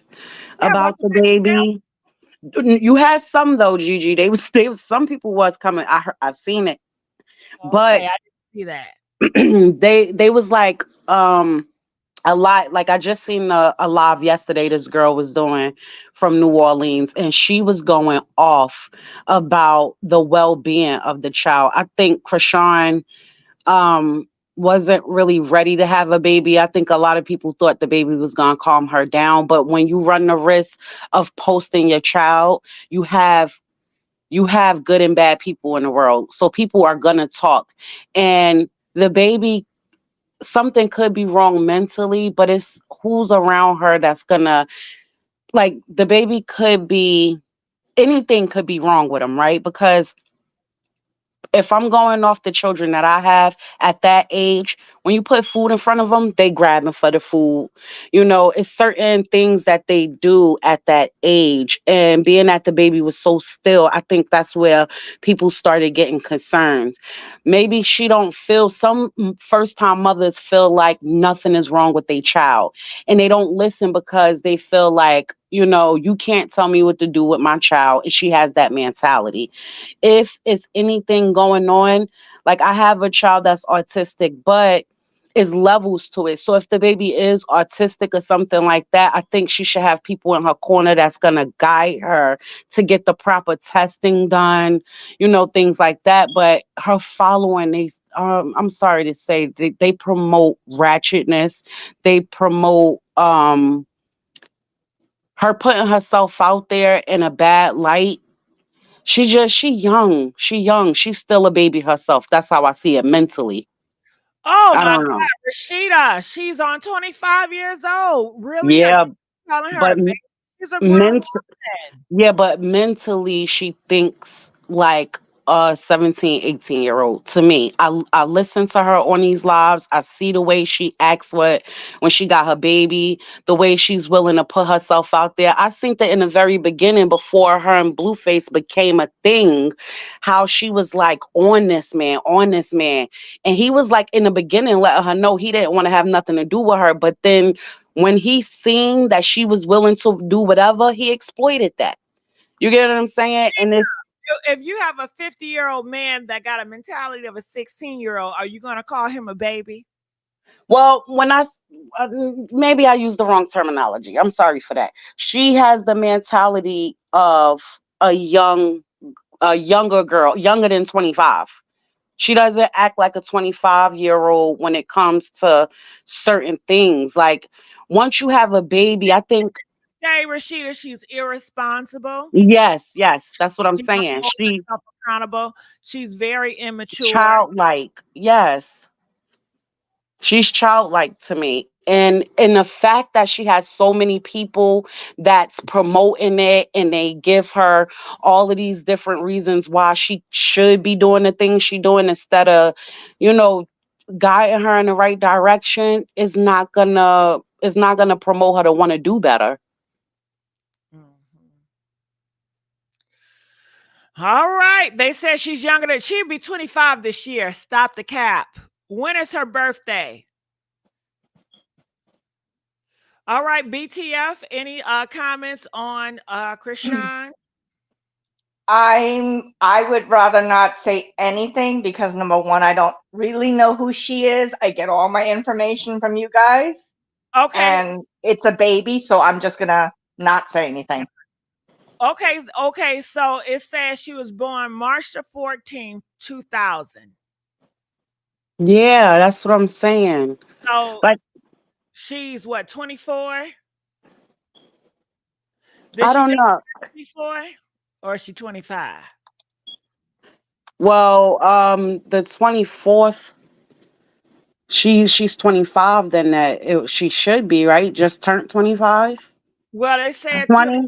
Yeah, about about the the baby now. baby. You had some though, Gigi. They was some people was coming. I seen it, but Okay, I didn't see that. they was like a lot. Like I just seen a live yesterday this girl was doing from New Orleans, and she was going off about the well-being of the child. I think Chrisean um wasn't really ready to have a baby. I think a lot of people thought the baby was going to calm her down, but when you run the risk of posting your child, you have good and bad people in the world. So people are going to talk, and the baby, something could be wrong mentally, but it's who's around her that's going to, like, the baby could be, anything could be wrong with him, right? Because if I'm going off the children that I have at that age, when you put food in front of them, they grabbing for the food. It's certain things that they do at that age. And being that the baby was so still, I think that's where people started getting concerns. Maybe she don't feel, some first time mothers feel like nothing is wrong with their child. And they don't listen because they feel like, you can't tell me what to do with my child. And she has that mentality. If it's anything going on, like I have a child that's autistic, but is levels to it. So if the baby is autistic or something like that, I think she should have people in her corner that's gonna guide her to get the proper testing done, things like that. But her following these, I'm sorry to say, they promote ratchetness. They promote her putting herself out there in a bad light. She young. She young. She's still a baby herself. That's how I see it mentally. Oh I my don't know. God, Rashida, she's on 25 years old. Really? Are Yeah, you calling her but a baby? She's a grown ment woman. yeah, but mentally she thinks like a 17, 18-year-old to me. I listen to her on these lives. I see the way she acts when she got her baby, the way she's willing to put herself out there. I think that in the very beginning, before her and Blueface became a thing, how she was like on this man, on this man. And he was like in the beginning letting her know he didn't want to have nothing to do with her. But then when he seen that she was willing to do whatever, he exploited that. You get what I'm saying? And it's, If you have a 50-year-old man that got a mentality of a 16-year-old, are you going to call him a baby? well, maybe I used the wrong terminology. I'm sorry for that. She has the mentality of a younger girl, younger than 25. She doesn't act like a 25-year-old when it comes to certain things. Like once you have a baby, I think, Say, Rashida, she's irresponsible. yes, that's what I'm She don't saying. hold She herself accountable. She's very immature. childlike. Yes. She's childlike to me. And the fact that she has so many people that's promoting it, and they give her all of these different reasons why she should be doing the things she doing instead of, you know, guiding her in the right direction, is not gonna promote her to want to do better. Mhm. All right. They said she'll be 25 this year. Stop the cap. When is her birthday? All right, BTF, any comments on Chrisean? I would rather not say anything because number one, I don't really know who she is. I get all my information from you guys, Okay. and it's a baby, so I'm just gonna not say anything. Okay. So it says she was born March the 14th, 2000. Yeah, that's what I'm saying. So Like, she's what, 24? Did I she don't just know. 24? Or is she 25? Well, the 24th, she's 25, then she should be, right? Just turned 25? Well, they said 20?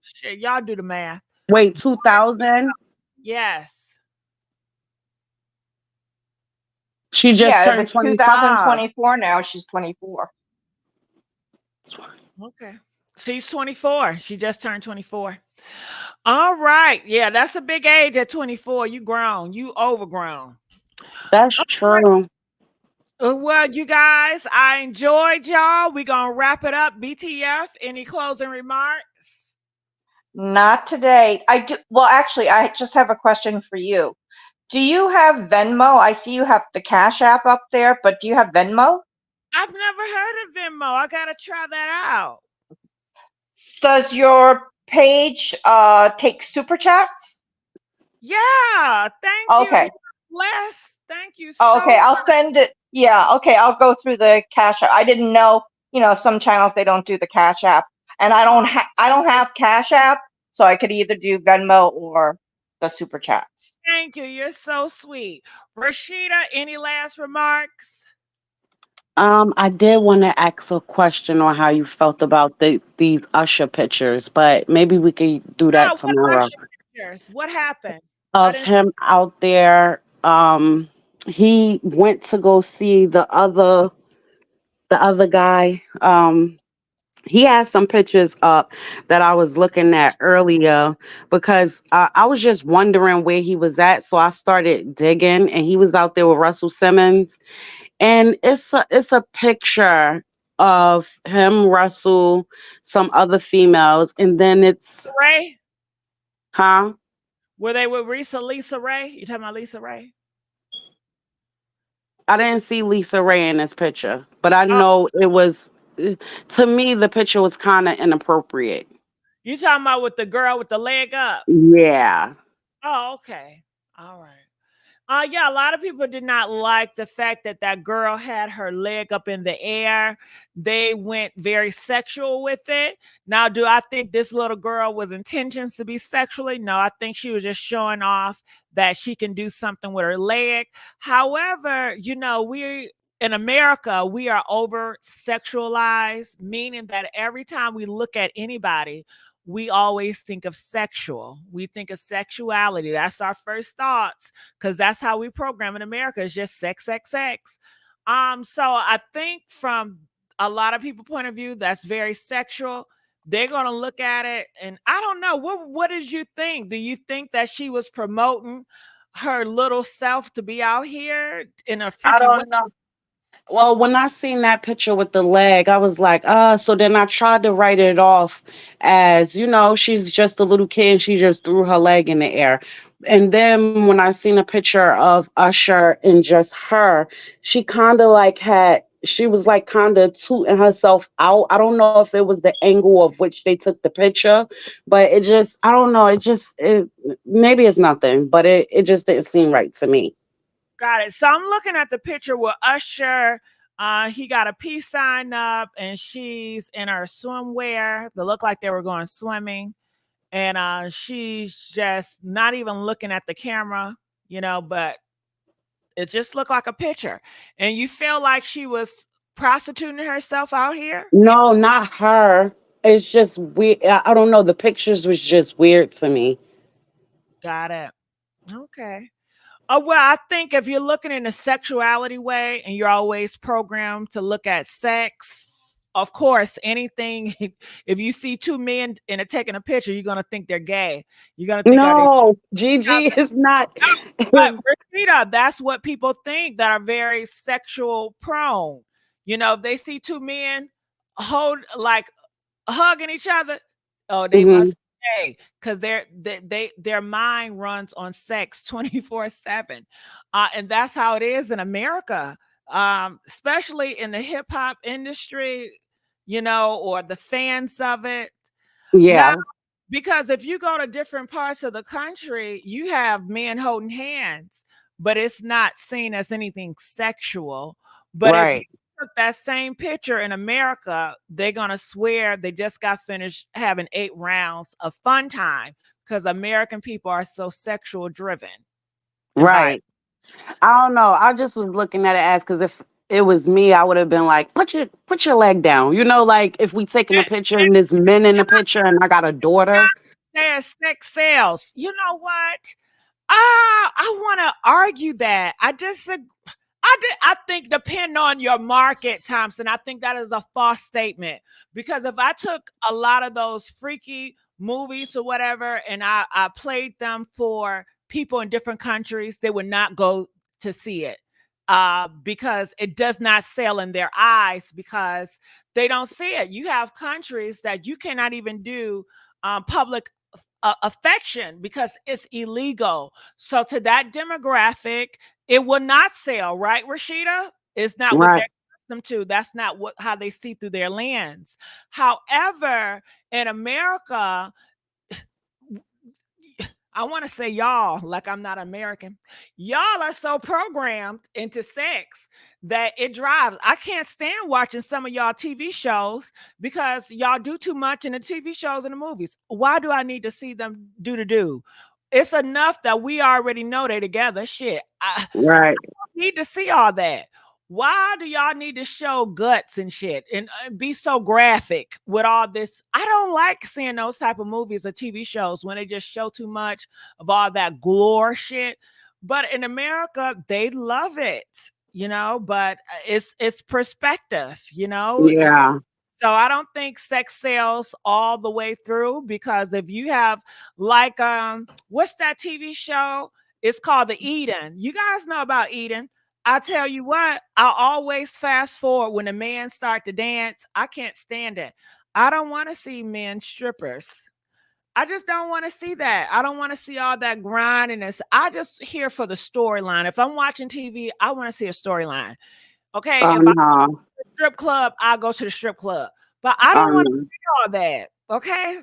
shit, y'all do the math. Wait, 2000? Yes. She just Yeah, if turned it's 25. 2024 now, she's 24. Okay. She's 24. She just turned 24. All right. Yeah, that's a big age at 24. You grown. You overgrown. That's true. Well, you guys, I enjoyed y'all. We're going to wrap it up. BTF, any closing remarks? Not today. I do. Well, actually, I just have a question for you. Do you have Venmo? I see you have the Cash App up there, but do you have Venmo? I've never heard of Venmo. I gotta try that out. Does your page take super chats? Yeah, thank you. Okay. Bless. Thank you Oh, so okay, I'll much. send it. Yeah, okay, I'll go through the Cash App. I didn't know, some channels they don't do the Cash App, and I don't have Cash App, so I could either do Venmo or the super chats. Thank you. You're so sweet. Rashida, any last remarks? I did want to ask a question on how you felt about these Usher pictures, but maybe we could do that Oh, what tomorrow. Usher pictures? What happened? I Of didn't. him out there, he went to go see the other guy. He has some pictures up that I was looking at earlier because I was just wondering where he was at. So I started digging, and he was out there with Russell Simmons, and it's a picture of him, Russell, some other females, and then it's Ray? huh. Were they with Lisa Ray? You talking about Lisa Ray? I didn't see Lisa Ray in this picture, but I Oh, know it was. To me, the picture was kind of inappropriate. you talking about with the girl with the leg up? Yeah, Oh, okay. All right. Yeah, a lot of people did not like the fact that that girl had her leg up in the air. They went very sexual with it. Now, do I think this little girl was intentions to be sexually? No, I think she was just showing off that she can do something with her leg. However, we in America, we are over sexualized, meaning that every time we look at anybody, we always think of sexual. We think of sexuality. That's our first thoughts because that's how we program in America. It's just sex, sex, sex. So I think from a lot of people' point of view, that's very sexual. They're gonna look at it, and I don't know. What did you think? Do you think that she was promoting her little self to be out here in a I freaky way? don't know. Well, when I seen that picture with the leg, I was like, so then I tried to write it off as, she's just a little kid and she just threw her leg in the air. And then when I seen a picture of Usher and just her, she was like kind of tooting herself out. I don't know if it was the angle of which they took the picture, but I don't know. Maybe it's nothing, but it just didn't seem right to me. Got it. So I'm looking at the picture with Usher. He got a peace sign up, and she's in her swimwear. They look like they were going swimming, and she's just not even looking at the camera, but it just looked like a picture. And you feel like she was prostituting herself out here? No, not her. It's just weird. I don't know. The pictures was just weird to me. Got it. Okay. Oh, well, I think if you're looking in a sexuality way and you're always programmed to look at sex, of course, anything, if you see two men and are taking a picture, you're going to think they're gay. You're going to think, are they? No, Gigi is not. But Rashida, that's what people think that are very sexual prone. If they see two men hold like hugging each other, oh, they Mhm. must stay because their mind runs on sex 24/7, and that's how it is in America, especially in the hip hop industry, or the fans of it. Now, Yeah, because if you go to different parts of the country, you have men holding hands, but it's not seen as anything sexual. But if you right, took that same picture in America, they're gonna swear they just got finished having 8 rounds of fun time because American people are so sexual driven and violent. right. I don't know. I just was looking at it as because if it was me, I would have been like, put your leg down. Like if we taking a picture and there's men in the picture and I got a daughter. There's sex sales. You know what? I want to argue that. I think depend on your market, Thompson. I think that is a false statement because if I took a lot of those freaky movies or whatever and I played them for people in different countries, they would not go to see it because it does not sell in their eyes because they don't see it. You have countries that you cannot even do public affection because it's illegal. So to that demographic, it will not sell, right, Rashida? It's not what Right. they're them to. That's not how they see through their lens. However, in America, I want to say y'all, like I'm not American. Y'all are so programmed into sex that it drives. I can't stand watching some of y'all TV shows because y'all do too much in the TV shows and the movies. Why do I need to see them do? It's enough that we already know they together. Shit. Right. I don't need to see all that. Why do y'all need to show guts and shit and be so graphic with all this? I don't like seeing those type of movies or TV shows when they just show too much of all that gore shit. But in America, they love it, but it's perspective, Yeah. So I don't think sex sells all the way through, because if you have like what's that TV show? It's called The Eden. You guys know about Eden. I tell you what, I always fast forward when the men start to dance. I can't stand it. I don't want to see men strippers. I just don't want to see that. I don't want to see all that grindiness. I just here for the storyline. If I'm watching TV, I want to see a storyline. Okay. If I go to the strip club, I'll go to the strip club. But I don't want to see all that. Okay.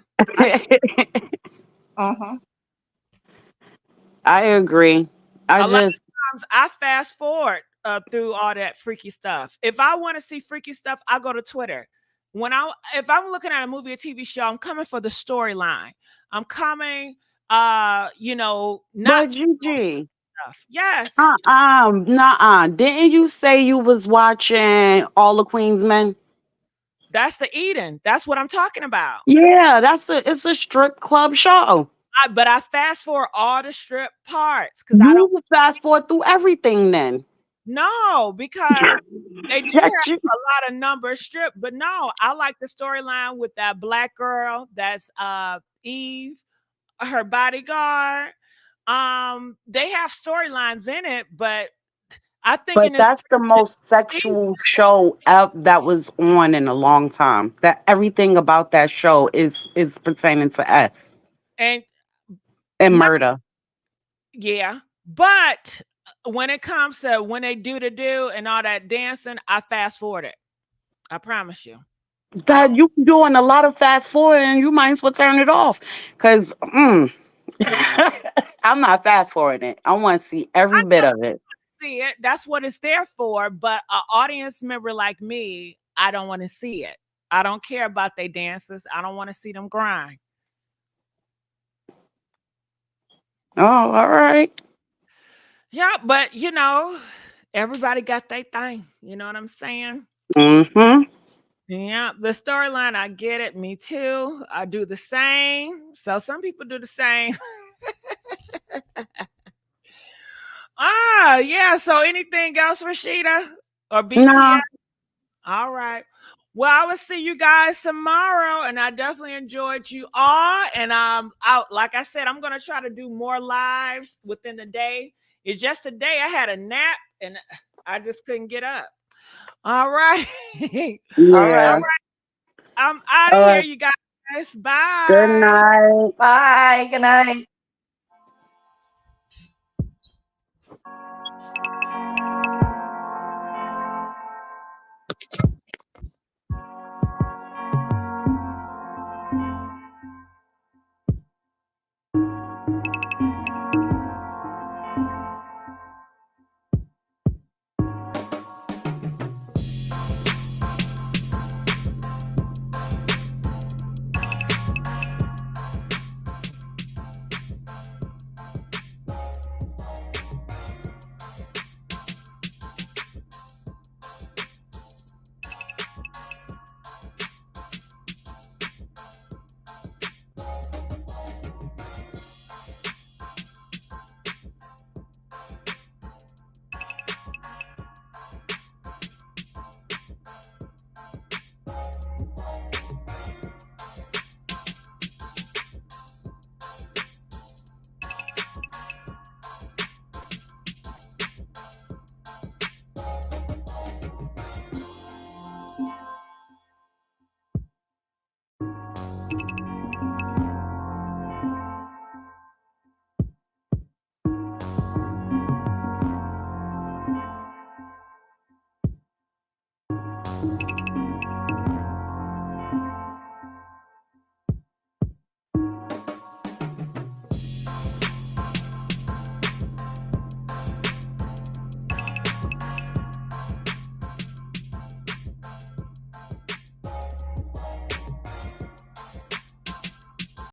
I agree. A lot of times I fast forward through all that freaky stuff. If I want to see freaky stuff, I go to Twitter. If I'm looking at a movie or TV show, I'm coming for the storyline. I'm coming, not But Gigi, stuff. Yes. nuh-uh. Didn't you say you was watching All the Queen's Men? That's the Eden. That's what I'm talking about. Yeah, it's a strip club show. But I fast forward all the strip parts because I don't fast forward through everything then. No, because they do have a lot of numbers stripped, but no, I like the storyline with that black girl that's Eve, her bodyguard. They have storylines in it, but I think that's the most sexual show that was on in a long time. That everything about that show is pertaining to S and murder. Yeah, but when it comes to when they do and all that dancing, I fast forward it. I promise you. That you doing a lot of fast forwarding, you might as well turn it off. Cause I'm not fast forwarding it. I want to see every bit of it. See it. That's what it's there for. But an audience member like me, I don't want to see it. I don't care about their dances. I don't want to see them grind. Oh, all right. Yeah, but everybody got their thing. You know what I'm saying? Mm-hmm. Yeah, the storyline, I get it. Me too. I do the same. So some people do the same. Yeah. So anything else, Rashida? Or BTS? No. All right. Well, I will see you guys tomorrow, and I definitely enjoyed you all. And like I said, I'm gonna try to do more lives within the day. It's just today I had a nap and I just couldn't get up. All right. Yeah. All right. I'm out of here, you guys. Bye. Good night. Bye. Good night.